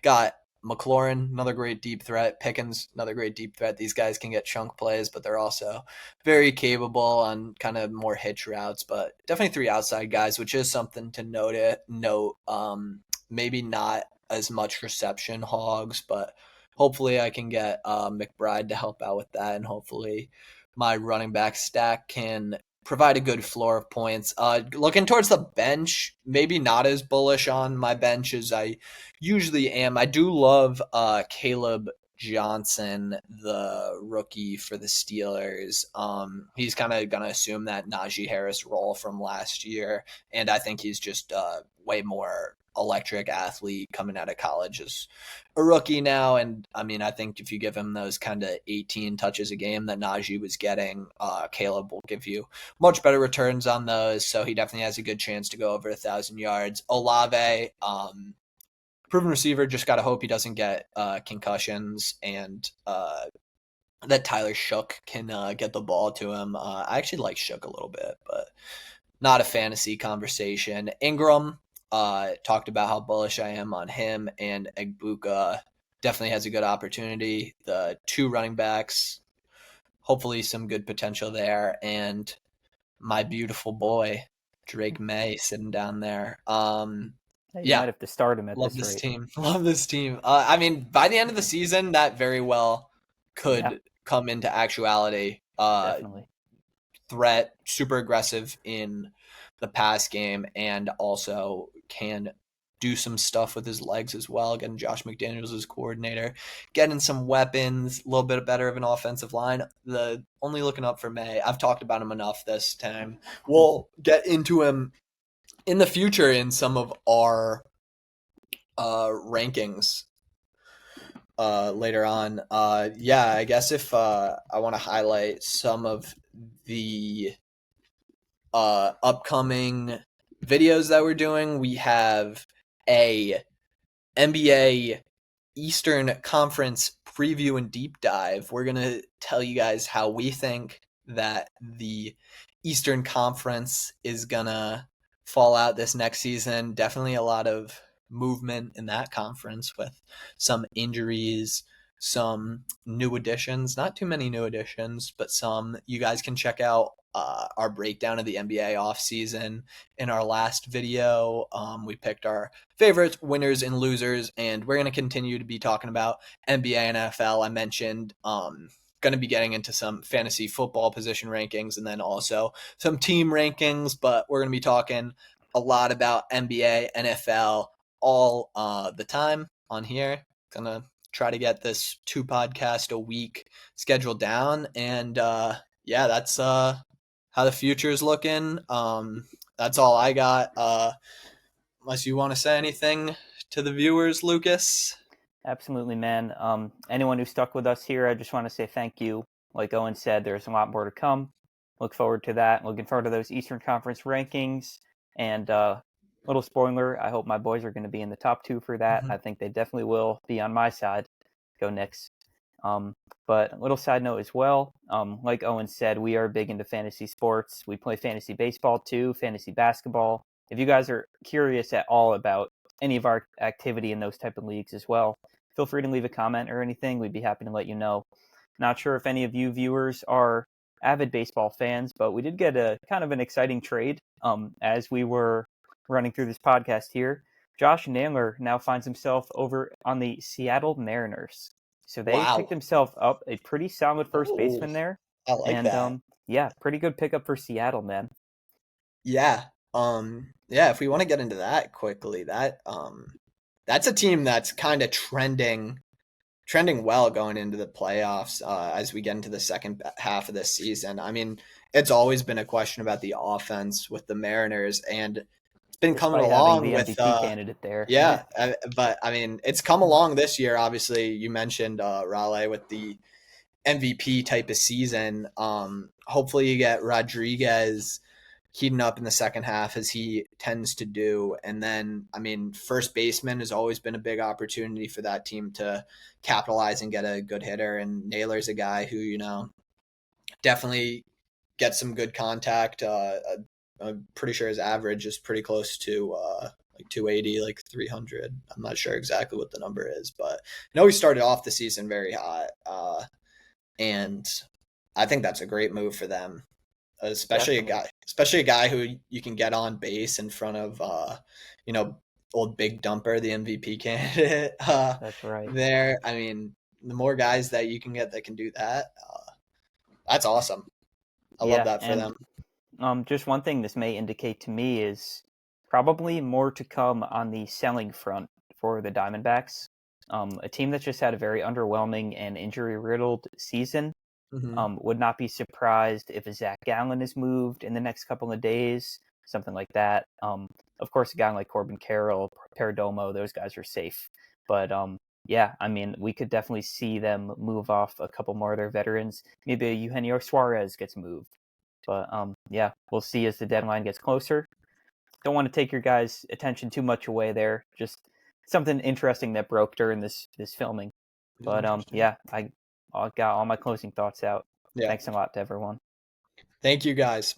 A: got McLaurin, another great deep threat. Pickens, another great deep threat. These guys can get chunk plays, but they're also very capable on kind of more hitch routes. But definitely three outside guys, which is something to note. Maybe not as much reception hogs, but hopefully I can get McBride to help out with that, and hopefully my running back stack can provide a good floor of points. Looking towards the bench, maybe not as bullish on my bench as I usually am. I do love Caleb Johnson, the rookie for the Steelers. He's kind of going to assume that Najee Harris role from last year, and I think he's just way more electric athlete coming out of college as a rookie now. And I mean, I think if you give him those kind of 18 touches a game that Najee was getting, Caleb will give you much better returns on those. So he definitely has a good chance to go over 1,000 yards. Olave, proven receiver, just got to hope he doesn't get concussions and that Tyler Shook can get the ball to him. I actually like Shook a little bit, but not a fantasy conversation. Ingram, talked about how bullish I am on him, and Egbuka definitely has a good opportunity. The two running backs, hopefully some good potential there, and my beautiful boy Drake May sitting down there.
B: Hey, you
A: Yeah,
B: might have to start him at
A: love
B: this
A: this
B: rate.
A: team. Love this team. I mean, by the end of the season, that very well
B: Yeah,
A: could come into actuality.
B: definitely.
A: Threat, super aggressive in the pass game, and also can do some stuff with his legs as well. Getting Josh McDaniels as coordinator, getting some weapons, a little bit better of an offensive line. The only looking up for May. I've talked about him enough this time. We'll get into him in the future in some of our rankings later on. Yeah, I guess if I want to highlight some of the upcoming videos that we're doing, we have a NBA Eastern Conference preview and deep dive. We're going to tell you guys how we think that the Eastern Conference is going to fall out this next season. Definitely a lot of movement in that conference with some injuries, some new additions, not too many new additions, but some. You guys can check out our breakdown of the NBA offseason in our last video. We picked our favorites, winners, and losers, and we're going to continue to be talking about NBA and NFL. I mentioned going to be getting into some fantasy football position rankings and then also some team rankings, but we're going to be talking a lot about NBA, NFL all the time on here. Gonna try to get this 2 podcast a week scheduled down, and yeah, that's how the future is looking. That's all I got. Unless you want to say anything to the viewers, Lucas.
B: Absolutely, man. Anyone who stuck with us here, I just want to say thank you. Like Owen said, there's a lot more to come. Look forward to that. Looking forward to those Eastern Conference rankings. And little spoiler, I hope my boys are going to be in the top 2 for that.
A: Mm-hmm.
B: I think they definitely will be on my side. Go Knicks. But a little side note as well. Like Owen said, we are big into fantasy sports. We play fantasy baseball too, fantasy basketball. If you guys are curious at all about any of our activity in those type of leagues as well, feel free to leave a comment or anything. We'd be happy to let you know. Not sure if any of you viewers are avid baseball fans, but we did get a kind of an exciting trade as we were running through this podcast here. Josh Naylor now finds himself over on the Seattle Mariners. So they picked
A: Wow.
B: himself up a pretty solid first
A: Oh,
B: baseman there.
A: I like
B: And
A: that.
B: yeah, pretty good pickup for Seattle, man.
A: Yeah. Yeah, if we want to get into that quickly, that's a team that's kind of trending well going into the playoffs as we get into the second half of this season. I mean, it's always been a question about the offense with the Mariners, and it's been coming
B: Despite having
A: along
B: the
A: with
B: MVP candidate there.
A: yeah, but I mean, it's come along this year. Obviously, you mentioned Raleigh with the MVP type of season. Hopefully, you get Rodriguez heating up in the second half as he tends to do. And then, I mean, first baseman has always been a big opportunity for that team to capitalize and get a good hitter. And Naylor's a guy who, definitely gets some good contact. I'm pretty sure his average is pretty close to like 280, like 300. I'm not sure exactly what the number is, but I know he started off the season very hot. And I think that's a great move for them,
B: Definitely.
A: especially a guy who you can get on base in front of, you know, old Big Dumper, the MVP candidate.
B: That's right.
A: There, I mean, the more guys that you can get that can do that, that's awesome. I love
B: Yeah,
A: that for
B: and
A: them.
B: just one thing this may indicate to me is probably more to come on the selling front for the Diamondbacks. A team that's just had a very underwhelming and injury-riddled season.
A: Mm-hmm.
B: Would not be surprised if a Zach Gallen is moved in the next couple of days, something like that. Of course, a guy like Corbin Carroll, Perdomo, those guys are safe. But yeah, I mean, we could definitely see them move off a couple more of their veterans. Maybe Eugenio Suarez gets moved. But yeah, we'll see as the deadline gets closer. Don't want to take your guys' attention too much away there. Just something interesting that broke during this filming.
A: It is
B: But
A: interesting.
B: yeah, I I got all my closing thoughts out.
A: Yeah.
B: Thanks a lot to everyone.
A: Thank you guys.